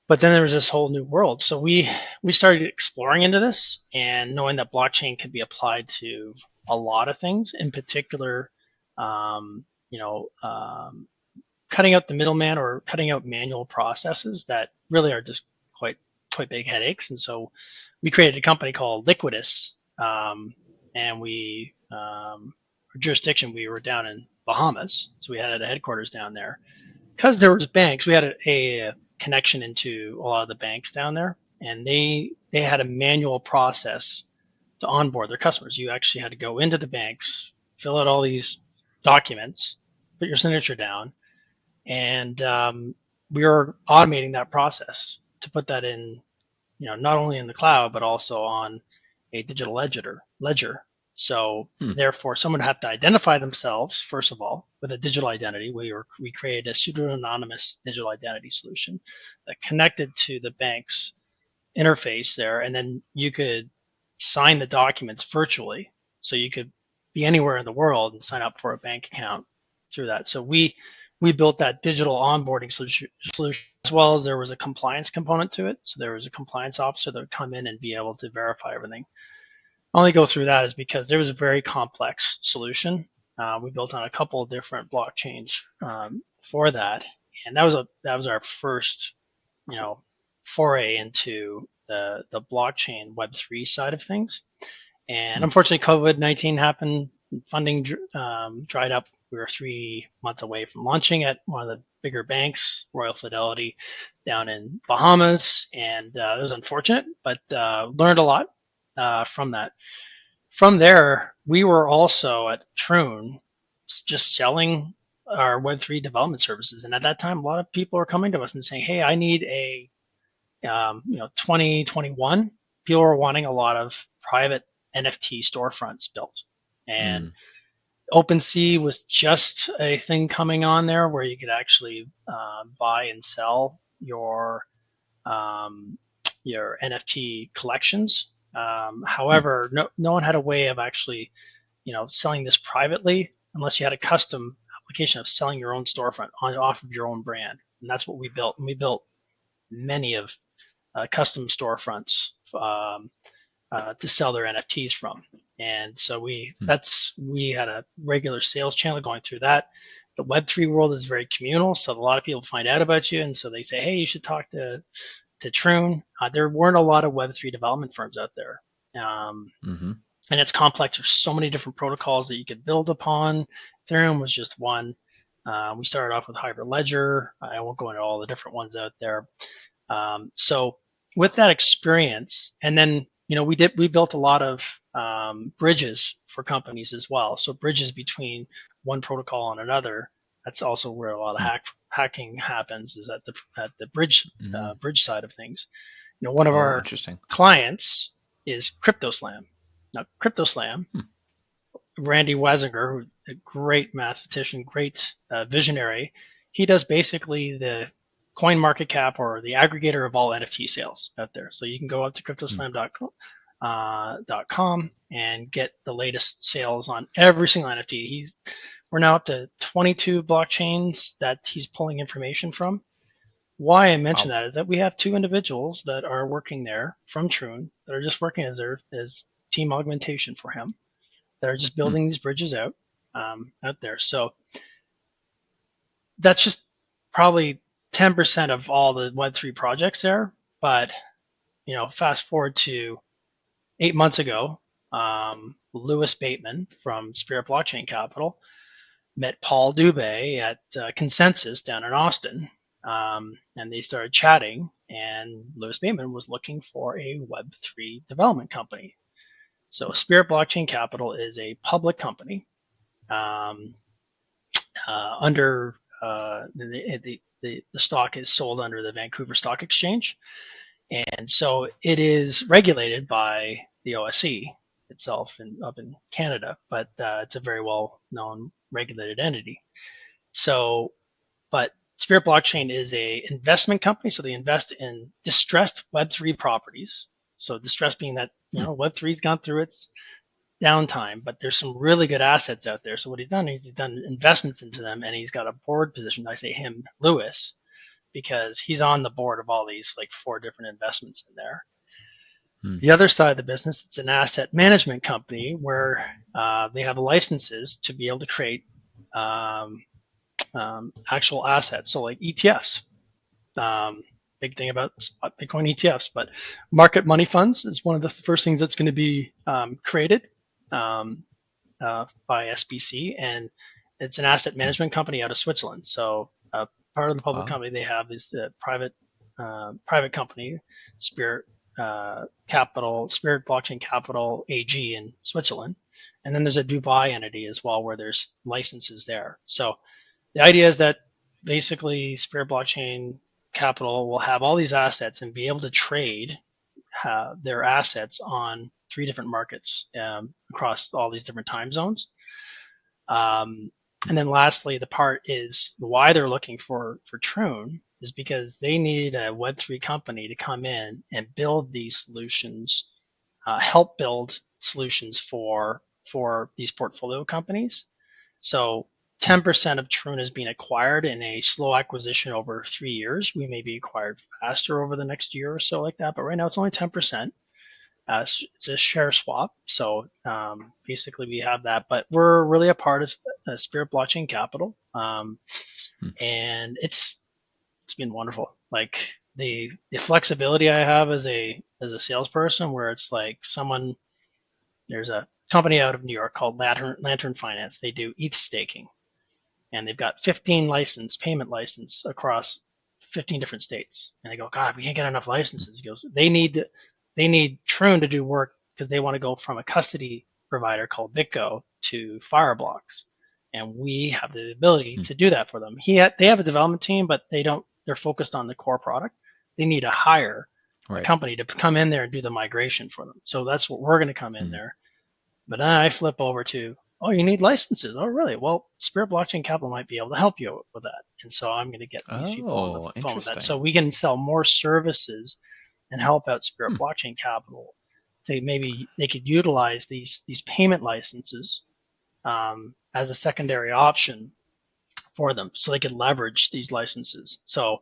But then there was this whole new world. So we started exploring into this and knowing that blockchain could be applied to a lot of things, in particular, um, you know, cutting out the middleman or cutting out manual processes that really are just quite big headaches. And so we created a company called Liquidus, and our jurisdiction, we were down in Bahamas, so we had a headquarters down there because there was banks. We had a connection into a lot of the banks down there, and they had a manual process to onboard their customers. You actually had to go into the banks, fill out all these documents, put your signature down, and we were automating that process to put that in, not only in the cloud but also on a digital ledger. So therefore, someone would have to identify themselves first of all with a digital identity. We created a pseudo-anonymous digital identity solution that connected to the bank's interface there, and then you could sign the documents virtually. So you could be anywhere in the world and sign up for a bank account through that. So we built that digital onboarding solution, as well as there was a compliance component to it. So there was a compliance officer that would come in and be able to verify everything. I only go through that is because there was a very complex solution. We built on a couple of different blockchains for that, and that was our first, foray into the blockchain Web3 side of things. And unfortunately, COVID-19 happened. Funding dried up. We were 3 months away from launching at one of the bigger banks, Royal Fidelity, down in Bahamas, and it was unfortunate, but learned a lot from that. From there, we were also at Troon just selling our Web3 development services, and at that time, a lot of people were coming to us and saying, "Hey, I need a 2021." People were wanting a lot of private NFT storefronts built, and OpenSea was just a thing coming on there where you could actually buy and sell your NFT collections. However, no one had a way of actually, selling this privately unless you had a custom application of selling your own storefront off of your own brand, and that's what we built. And we built many of custom storefronts to sell their NFTs from. And so we had a regular sales channel going through that. The Web3 world is very communal, so a lot of people find out about you, and so they say, "Hey, you should talk to Troon." There weren't a lot of Web3 development firms out there, and it's complex. There's so many different protocols that you could build upon. Ethereum was just one. We started off with Hybrid Ledger. I won't go into all the different ones out there. So with that experience, and then we built a lot of bridges for companies as well. So bridges between one protocol and another. That's also where a lot of hacking happens, is at the bridge side of things. One of our clients is CryptoSlam. Now, CryptoSlam, Randy Wasinger, who's a great mathematician, great visionary, he does basically the coin market cap or the aggregator of all NFT sales out there. So you can go up to cryptoslam.com and get the latest sales on every single NFT. We're now up to 22 blockchains that he's pulling information from. Why I mention that is that we have 2 individuals that are working there from Troon that are just working as team augmentation for him. That are just building these bridges out there. So that's just probably 10% of all the Web3 projects there. But fast forward to 8 months ago, Louis Bateman from Spirit Blockchain Capital met Paul Dubé at Consensus down in Austin, and they started chatting, and Louis Bateman was looking for a Web3 development company. So Spirit Blockchain Capital is a public company under the stock is sold under the Vancouver Stock Exchange, and so it is regulated by the OSC itself up in Canada, but it's a very well-known regulated entity. So, but Spirit Blockchain is a investment company, so they invest in distressed Web3 properties. So distressed being that Web3's gone through its downtime, but there's some really good assets out there. So what he's done investments into them, and he's got a board position. I say him, Louis, because he's on the board of all these like 4 different investments in there. Hmm. The other side of the business, it's an asset management company where they have licenses to be able to create actual assets. So like ETFs, big thing about Bitcoin ETFs, but market money funds is one of the first things that's going to be created by SBC, and it's an asset management company out of Switzerland. So part of the public company they have is the private company, Spirit Blockchain Capital AG in Switzerland, and then there's a Dubai entity as well where there's licenses there. So the idea is that basically Spirit Blockchain Capital will have all these assets and be able to trade their assets on 3 different markets across all these different time zones. And then lastly, the part is why they're looking for Troon is because they need a Web3 company to come in and build these solutions, help build solutions for these portfolio companies. So 10% of Troon is being acquired in a slow acquisition over 3 years. We may be acquired faster over the next year or so like that, but right now it's only 10%. It's a share swap. So basically we have that, but we're really a part of Spirit Blockchain Capital. And it's been wonderful. Like the flexibility I have as a salesperson where it's like there's a company out of New York called Lantern Finance. They do ETH staking. And they've got 15 payment license across 15 different states. And they go, God, we can't get enough licenses. He goes, they need Troon to do work because they want to go from a custody provider called BitGo to Fireblocks. And we have the ability to do that for them. They have a development team, but they're focused on the core product. They need to hire a company to come in there and do the migration for them. So that's what we're going to come in there. But then I flip over to, oh, you need licenses. Oh, really? Well, Spirit Blockchain Capital might be able to help you with that. And so I'm going to get these people on the phone with that. So we can sell more services and help out Spirit Blockchain Capital. Maybe they could utilize these payment licenses as a secondary option for them, so they could leverage these licenses. So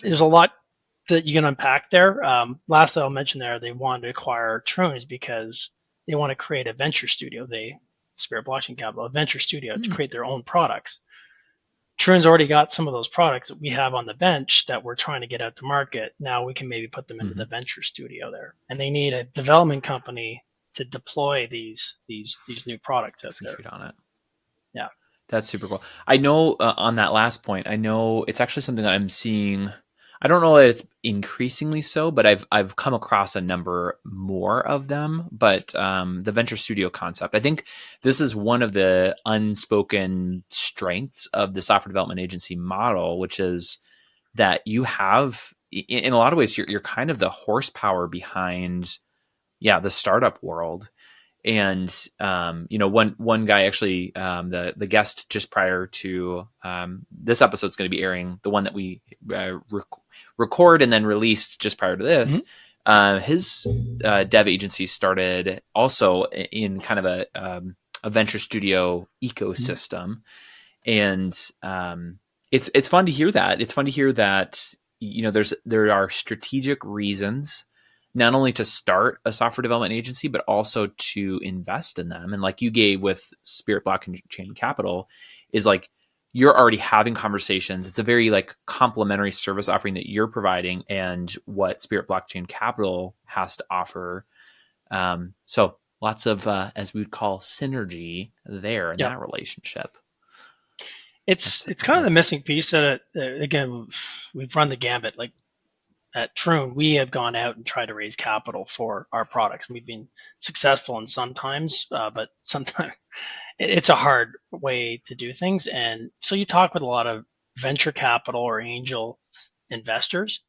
there's a lot that you can unpack there. Lastly, I'll mention there they wanted to acquire Troon is because they want to create a venture studio. Spirit Blockchain Capital, a venture studio to create their own products. Troon's already got some of those products that we have on the bench that we're trying to get out to market. Now we can maybe put them into the venture studio there, and they need a development company to deploy these new products out there. On it. Yeah, that's super cool. I know on that last point, I know it's actually something that I'm seeing. I don't know that it's increasingly so, but I've come across a number more of them. But the venture studio concept, I think this is one of the unspoken strengths of the software development agency model, which is that you have, in a lot of ways, you're kind of the horsepower behind, the startup world. And one guy actually, the guest just prior to this episode's going to be airing, the one that we record and then released just prior to this. His dev agency started also in kind of a venture studio ecosystem, and it's fun to hear that. It's fun to hear that there are strategic reasons not only to start a software development agency, but also to invest in them. And like you gave with Spirit Blockchain Capital is like, you're already having conversations. It's a very like complementary service offering that you're providing and what Spirit Blockchain Capital has to offer. So lots of, as we would call, synergy there in that relationship. It's kind of the missing piece that, again, we've run the gambit. Like, at Troon, we have gone out and tried to raise capital for our products. We've been successful in sometimes, but sometimes it's a hard way to do things. And so you talk with a lot of venture capital or angel investors.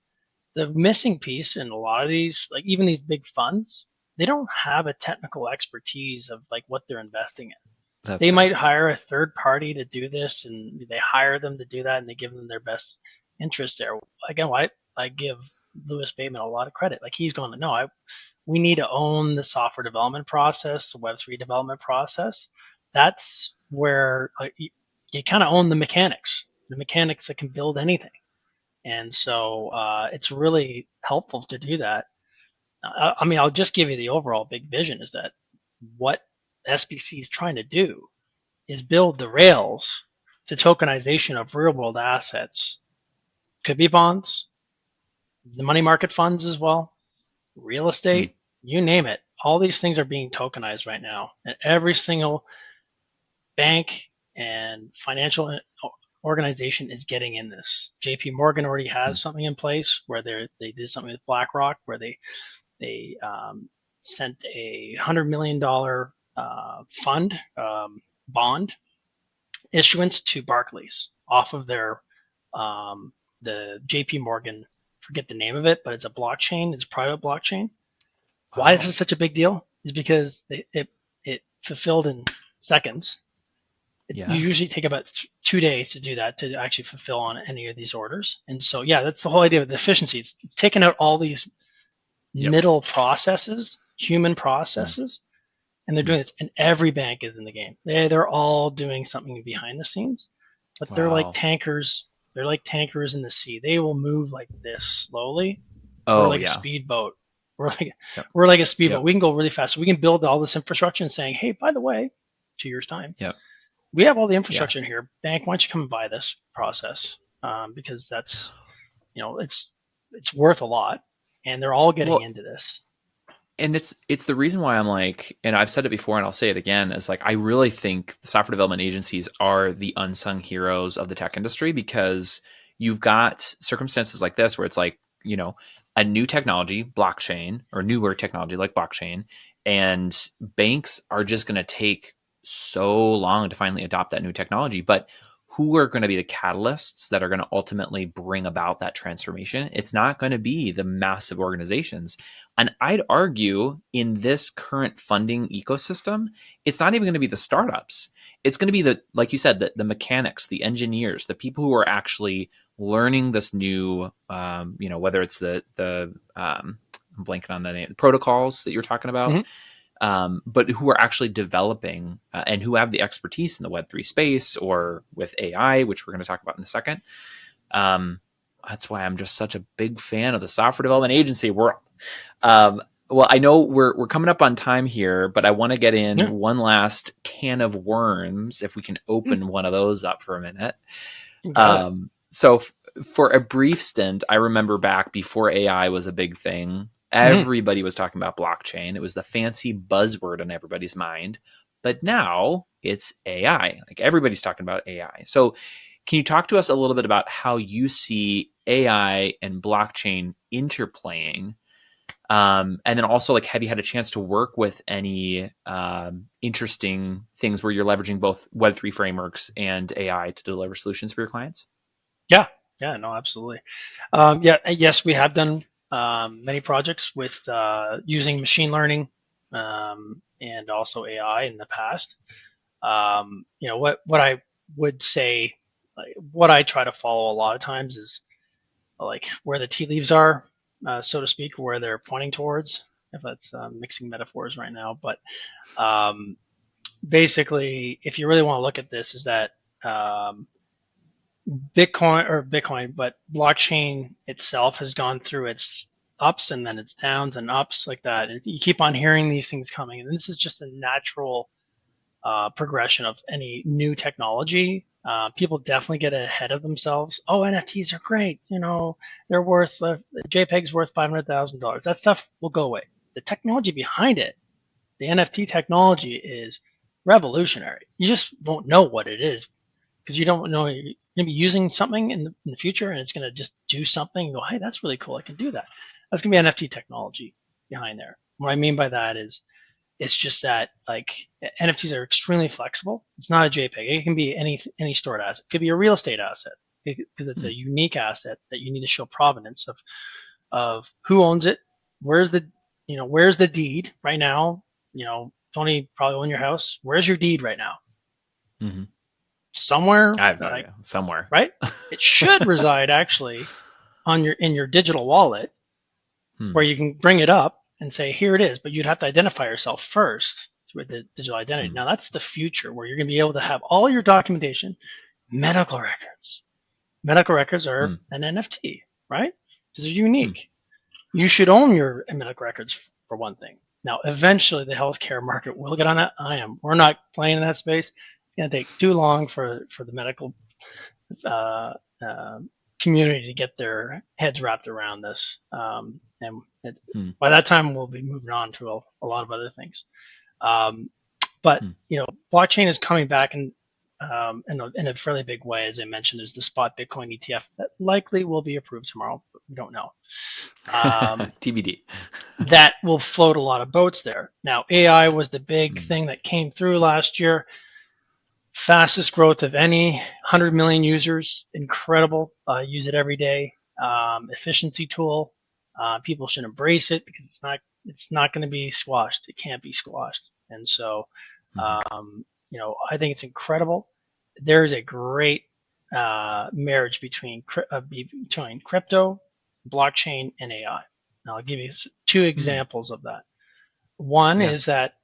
The missing piece in a lot of these, like even these big funds, they don't have a technical expertise of like what they're investing in. They might hire a third party to do this, and they hire them to do that, and they give them their best interest there. Again, I give Louis Bateman a lot of credit. Like he's going, no, we need to own the software development process, the Web3 development process. That's where you kind of own the mechanics. the mechanics that can build anything. And so it's really helpful to do that. I mean, I'll just give you the overall big vision is that what SBC is trying to do is build the rails to tokenization of real world assets. Could be bonds, the money market funds as well, real estate, you name it. All these things are being tokenized right now. And every single bank and financial organization is getting in this. JP Morgan already has something in place where they did something with BlackRock where they sent a $100 million fund bond issuance to Barclays off of their the JP Morgan, forget the name of it, but it's a blockchain, it's a private blockchain. Wow. Why is this such a big deal? Is because it fulfilled in seconds. You usually take about 2 days to do that, to actually fulfill on any of these orders. And so, that's the whole idea of the efficiency. It's taking out all these middle processes, human processes, and they're doing this. And every bank is in the game. They're all doing something behind the scenes, but they're like tankers. They're like tankers in the sea. They will move like this slowly. We're like a speedboat. We're like a speedboat. We can go really fast. So we can build all this infrastructure and saying, hey, by the way, 2 years' time, we have all the infrastructure in here. Bank, why don't you come and buy this process? Because that's, it's worth a lot, and they're all getting into this. And it's the reason why I'm like, and I've said it before and I'll say it again, is like, I really think the software development agencies are the unsung heroes of the tech industry, because you've got circumstances like this where it's like, a new technology, blockchain, or newer technology like blockchain, and banks are just going to take so long to finally adopt that new technology. But who are going to be the catalysts that are going to ultimately bring about that transformation? It's not going to be the massive organizations. And I'd argue in this current funding ecosystem, it's not even going to be the startups. It's going to be like you said, the mechanics, the engineers, the people who are actually learning this new, whether it's the I'm blanking on the name, the protocols that you're talking about. But who are actually developing and who have the expertise in the Web3 space or with AI, which we're going to talk about in a second. That's why I'm just such a big fan of the software development agency world. Well, I know we're coming up on time here, but I want to get in one last can of worms, if we can open one of those up for a minute. So for a brief stint, I remember back before AI was a big thing, everybody was talking about blockchain. It was the fancy buzzword on everybody's mind. But now it's AI. Like, everybody's talking about AI. So can you talk to us a little bit about how you see AI and blockchain interplaying? And then also, like, have you had a chance to work with any interesting things where you're leveraging both Web3 frameworks and AI to deliver solutions for your clients? Yeah, no, absolutely. Yes, we have done many projects with using machine learning and also AI in the past. What I would say, like, what I try to follow a lot of times is like where the tea leaves are, so to speak, where they're pointing towards, if that's mixing metaphors right now. But basically, if you really want to look at this, is that Bitcoin, but blockchain itself has gone through its ups and then its downs and ups like that. And you keep on hearing these things coming. And this is just a natural progression of any new technology. People definitely get ahead of themselves. Oh, NFTs are great. They're worth, JPEG's worth $500,000. That stuff will go away. The technology behind it, the NFT technology, is revolutionary. You just won't know what it is because you don't know. You're going to be using something in the future, and it's going to just do something and go, hey, that's really cool. I can do that. That's going to be NFT technology behind there. What I mean by that is, it's just that, like, NFTs are extremely flexible. It's not a JPEG. It can be any stored asset. It could be a real estate asset because it's a unique asset that you need to show provenance of who owns it. Where's the deed right now? Tony probably own your house. Where's your deed right now? Mm-hmm. Somewhere. I have no idea. Somewhere. Right? It should reside actually in your digital wallet, where you can bring it up and say, here it is, but you'd have to identify yourself first with the digital identity. Now, that's the future, where you're going to be able to have all your documentation, medical records, Medical records are an NFT, right? Because they're unique. You should own your medical records for one thing. Now, eventually, the healthcare market will get on that. We're not playing in that space. It's going to take too long for the medical community to get their heads wrapped around this. By that time, we'll be moving on to a lot of other things. But blockchain is coming back in a fairly big way. As I mentioned, there's the spot Bitcoin ETF that likely will be approved tomorrow, but we don't know. TBD. That will float a lot of boats there. Now, AI was the big thing that came through last year. Fastest growth of any, 100 million users, incredible. Use it every day. Efficiency tool. People should embrace it because it's not going to be squashed. It can't be squashed. And so, I think it's incredible. There's a great marriage between crypto, blockchain, and AI. Now, I'll give you two examples of that. One is that,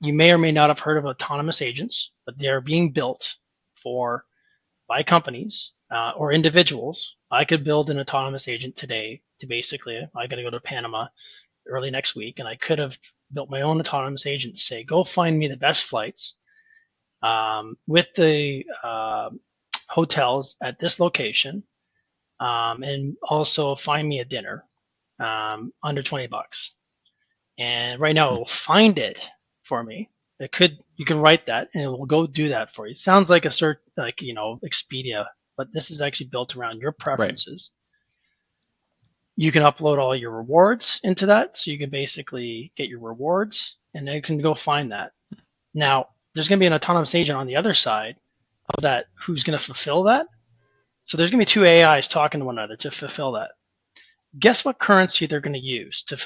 you may or may not have heard of autonomous agents, but they're being built by companies or individuals. I could build an autonomous agent today to basically, I got to go to Panama early next week, and I could have built my own autonomous agent to say, go find me the best flights with the hotels at this location, and also find me a dinner under $20. And right now it will find it for me. You can write that and it will go do that for you. It sounds like Expedia, but this is actually built around your preferences. Right. You can upload all your rewards into that, so you can basically get your rewards and then you can go find that. Now, there's going to be an autonomous agent on the other side of that who's going to fulfill that. So there's going to be two AIs talking to one another to fulfill that. Guess what currency they're going to use to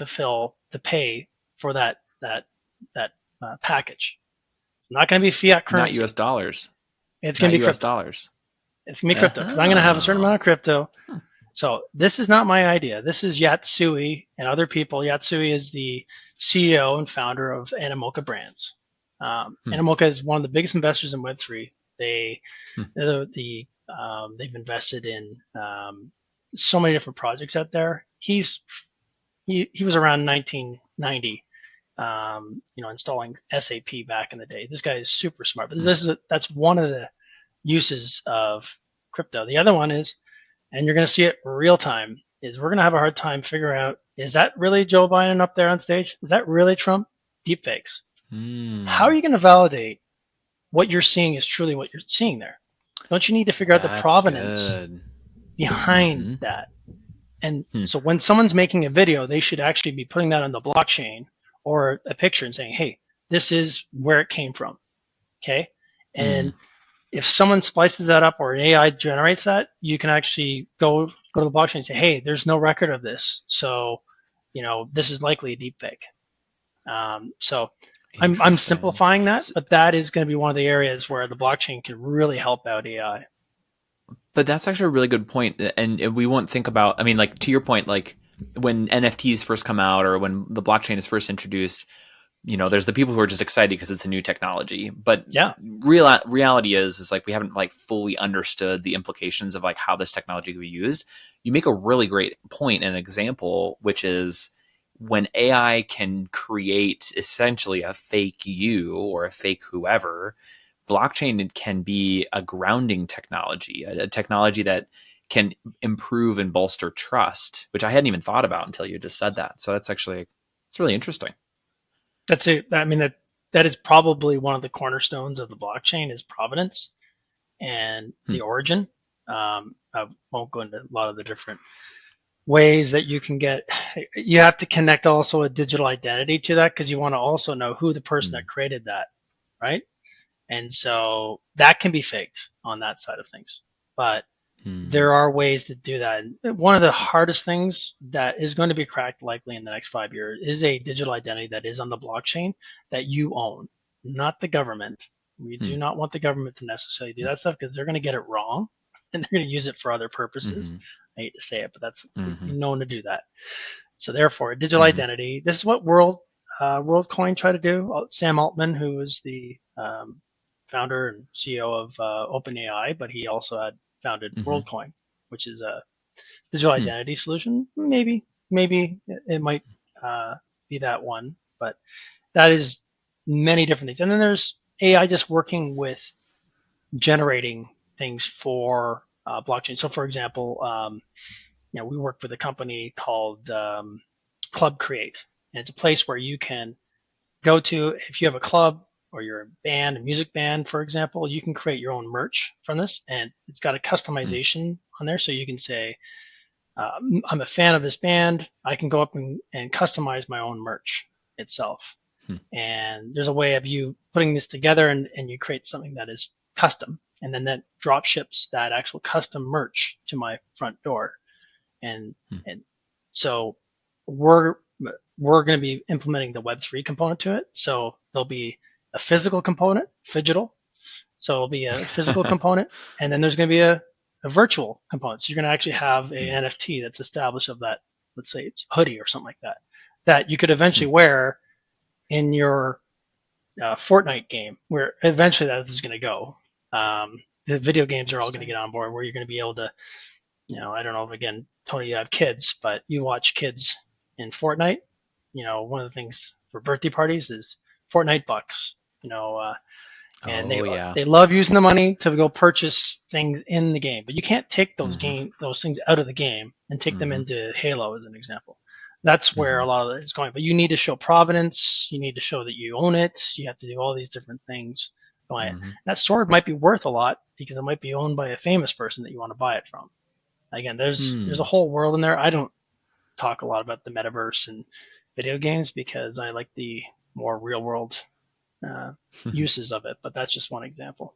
pay for that package? It's not going to be fiat currency. Not US dollars. It's going to be US crypto. dollars. It's going to be crypto because I'm going to have a certain amount of crypto. So this is not my idea. This is Yatsui and other people. Yatsui is the CEO and founder of Animoca Brands. Animoca is one of the biggest investors in Web3. They've invested in so many different projects out there. He was around 1990, installing SAP back in the day. This guy is super smart. But that's one of the uses of crypto. The other one is, and you're going to see it real time, is we're going to have a hard time figuring out, is that really Joe Biden up there on stage? Is that really Trump? Deepfakes. How are you going to validate what you're seeing is truly what you're seeing there? Don't you need to figure out the provenance behind that? And so when someone's making a video, they should actually be putting that on the blockchain or a picture and saying, hey, this is where it came from. Okay. And if someone splices that up or an AI generates that, you can actually go to the blockchain and say, hey, there's no record of this. So, this is likely a deep fake. So I'm simplifying that, but that is going to be one of the areas where the blockchain can really help out AI. But that's actually a really good point. And we won't think about, to your point, like when NFTs first come out or when the blockchain is first introduced, there's the people who are just excited because it's a new technology. But reality is like we haven't like fully understood the implications of like how this technology can be used. You make a really great point and example, which is when AI can create essentially a fake you or a fake whoever, blockchain can be a grounding technology, a technology that can improve and bolster trust, which I hadn't even thought about until you just said that. So it's really interesting. That's it. That is probably one of the cornerstones of the blockchain is provenance and the origin. I won't go into a lot of the different ways that you can get. You have to connect also a digital identity to that because you want to also know who the person that created that, right? And so that can be faked on that side of things. But there are ways to do that. And one of the hardest things that is going to be cracked likely in the next 5 years is a digital identity that is on the blockchain that you own, not the government. We do not want the government to necessarily do that stuff because they're going to get it wrong and they're going to use it for other purposes. I hate to say it, but that's known to do that. So therefore, a digital identity. This is what WorldCoin tried to do. Sam Altman, who was the founder and CEO of OpenAI, but he also had founded Mm-hmm. WorldCoin, which is a digital identity solution. Maybe it might be that one, but that is many different things. And then there's AI just working with generating things for blockchain. So, for example, we work with a company called Club Create, and it's a place where you can go to if you have a club or you're a band, a music band, for example. You can create your own merch from this, and it's got a customization on there, so you can say, I'm a fan of this band. I can go up and customize my own merch itself. And there's a way of you putting this together and you create something that is custom. And then that drop ships that actual custom merch to my front door. And so we're going to be implementing the Web3 component to it. So there'll be a physical component, Phygital. So it'll be a physical component, and then there's going to be a virtual component. So you're going to actually have a NFT that's established of that, let's say it's hoodie or something like that, that you could eventually wear in your Fortnite game, where eventually that is going to go. The video games are all going to get on board, where you're going to be able to, I don't know if, again, Tony, you have kids, but you watch kids in Fortnite. One of the things for birthday parties is Fortnite bucks. And they love using the money to go purchase things in the game, but you can't take those things out of the game and take them into Halo as an example. That's where a lot of it is going. But you need to show provenance. You need to show that you own it. You have to do all these different things. That sword might be worth a lot because it might be owned by a famous person that you want to buy it from. Again, there's a whole world in there. I don't talk a lot about the metaverse and video games because I like the more real world uses of it, but that's just one example.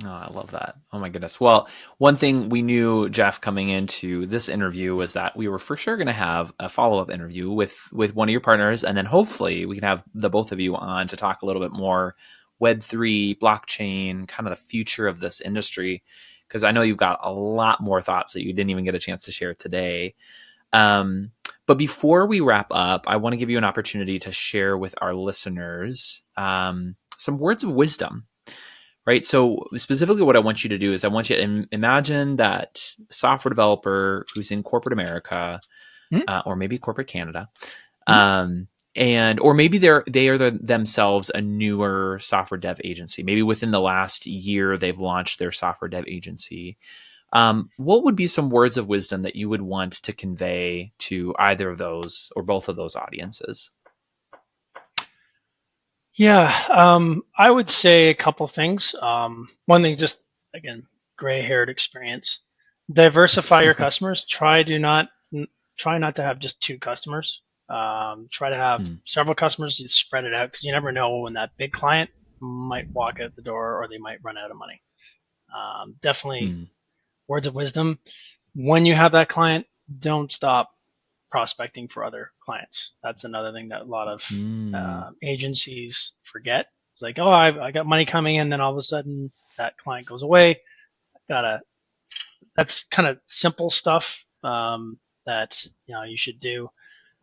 Oh, I love that. Oh my goodness. Well, one thing we knew, Jeff, coming into this interview was that we were for sure going to have a follow-up interview with one of your partners, and then hopefully we can have the both of you on to talk a little bit more Web3, blockchain, kind of the future of this industry, because I know you've got a lot more thoughts that you didn't even get a chance to share today. But before we wrap up, I want to give you an opportunity to share with our listeners some words of wisdom, right? So specifically what I want you to do is I want you to imagine that software developer who's in corporate America, or maybe corporate Canada, or maybe they are themselves a newer software dev agency. Maybe within the last year, they've launched their software dev agency. What would be some words of wisdom that you would want to convey to either of those or both of those audiences? Yeah, I would say a couple things. One thing, just again, gray-haired experience. Diversify your customers. Try not to have just two customers. Try to have several customers. You spread it out because you never know when that big client might walk out the door or they might run out of money. Definitely. Words of wisdom. When you have that client, don't stop prospecting for other clients. That's another thing that a lot of agencies forget. It's like, oh, I got money coming in, then all of a sudden that client goes away. That's kind of simple stuff that you should do.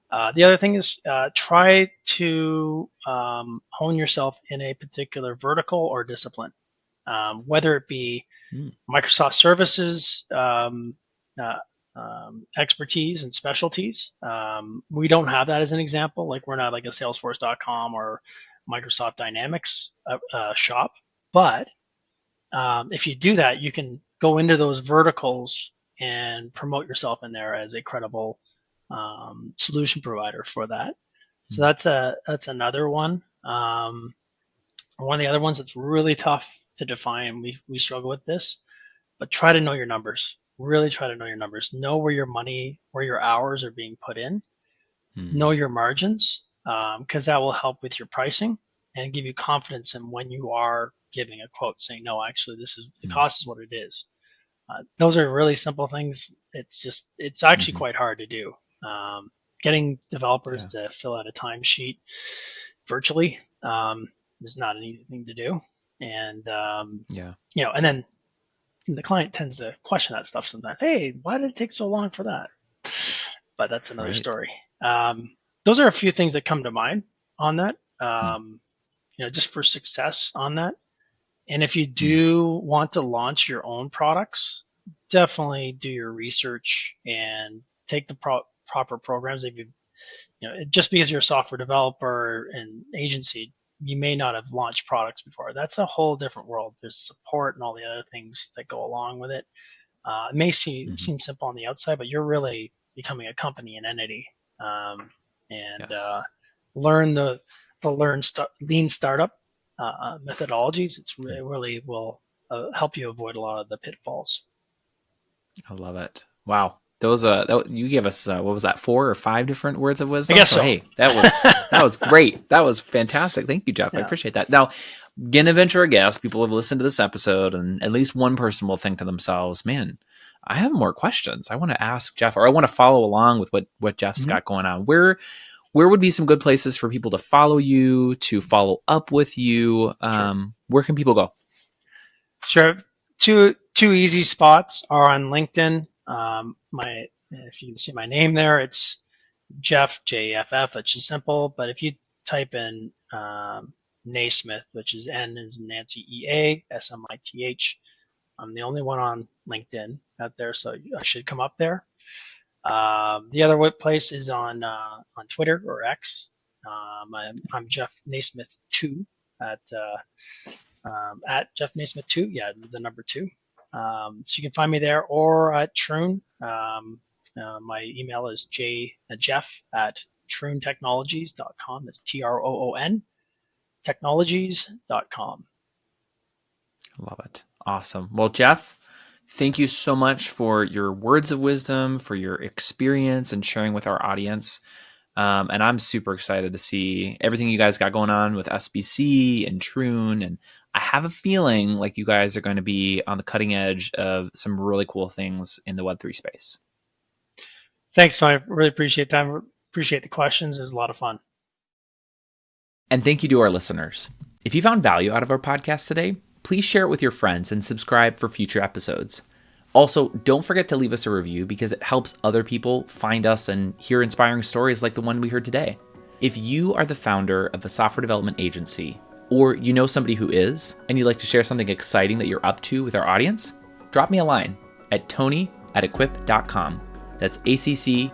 The other thing is try to hone yourself in a particular vertical or discipline, whether it be Microsoft services, expertise and specialties. We don't have that as an example. Like we're not like a Salesforce.com or Microsoft Dynamics shop. But if you do that, you can go into those verticals and promote yourself in there as a credible solution provider for that. So that's another one. One of the other ones that's really tough to define. We struggle with this, but try to know your numbers. Really try to know your numbers. Know where your money, where your hours are being put in. Know your margins, because that will help with your pricing and give you confidence in when you are giving a quote saying, no, actually, this is the cost is what it is. Those are really simple things. It's actually quite hard to do. Getting developers to fill out a timesheet virtually is not an easy thing to do. And, and then the client tends to question that stuff sometimes. Hey, why did it take so long for that? But that's another story. Those are a few things that come to mind on that, just for success on that. And if you do want to launch your own products, definitely do your research and take the proper programs. If just because you're a software developer and agency, you may not have launched products before. That's a whole different world. There's support and all the other things that go along with it. It may seem simple on the outside, but you're really becoming a company, an entity, learn the lean startup methodologies. It really will help you avoid a lot of the pitfalls. I love it. Wow. Those you gave us what was that, 4 or 5 different words of wisdom? I guess so. Hey, that was great. That was fantastic. Thank you, Jeff. Yeah. I appreciate that. Now, gonna venture a guess. People have listened to this episode, and at least one person will think to themselves, "Man, I have more questions. I want to ask Jeff, or I want to follow along with what Jeff's got going on." Where would be some good places for people to follow you, to follow up with you? Sure. Where can people go? Sure. Two easy spots are on LinkedIn. If you can see my name there, it's Jeff, J-E-F-F, which is simple. But if you type in Neasmith, which is N as Nancy, E-A, S-M-I-T-H, I'm the only one on LinkedIn out there, so I should come up there. The other place is on Twitter or X. I'm Jeff Neasmith 2 at Jeff Neasmith 2, yeah, the number 2. So you can find me there, or at Troon. My email is jeff at troontechnologies.com. That's Troon technologies.com. Love it. Awesome. Well, Jeff, thank you so much for your words of wisdom, for your experience and sharing with our audience. And I'm super excited to see everything you guys got going on with SBC and Troon. And I have a feeling like you guys are going to be on the cutting edge of some really cool things in the Web3 space. Thanks, Tony. I really appreciate that. Appreciate the questions. It was a lot of fun. And thank you to our listeners. If you found value out of our podcast today, please share it with your friends and subscribe for future episodes. Also, don't forget to leave us a review because it helps other people find us and hear inspiring stories like the one we heard today. If you are the founder of a software development agency, or you know somebody who is, and you'd like to share something exciting that you're up to with our audience, drop me a line at tony@equip.com. That's ACCQUIP.com.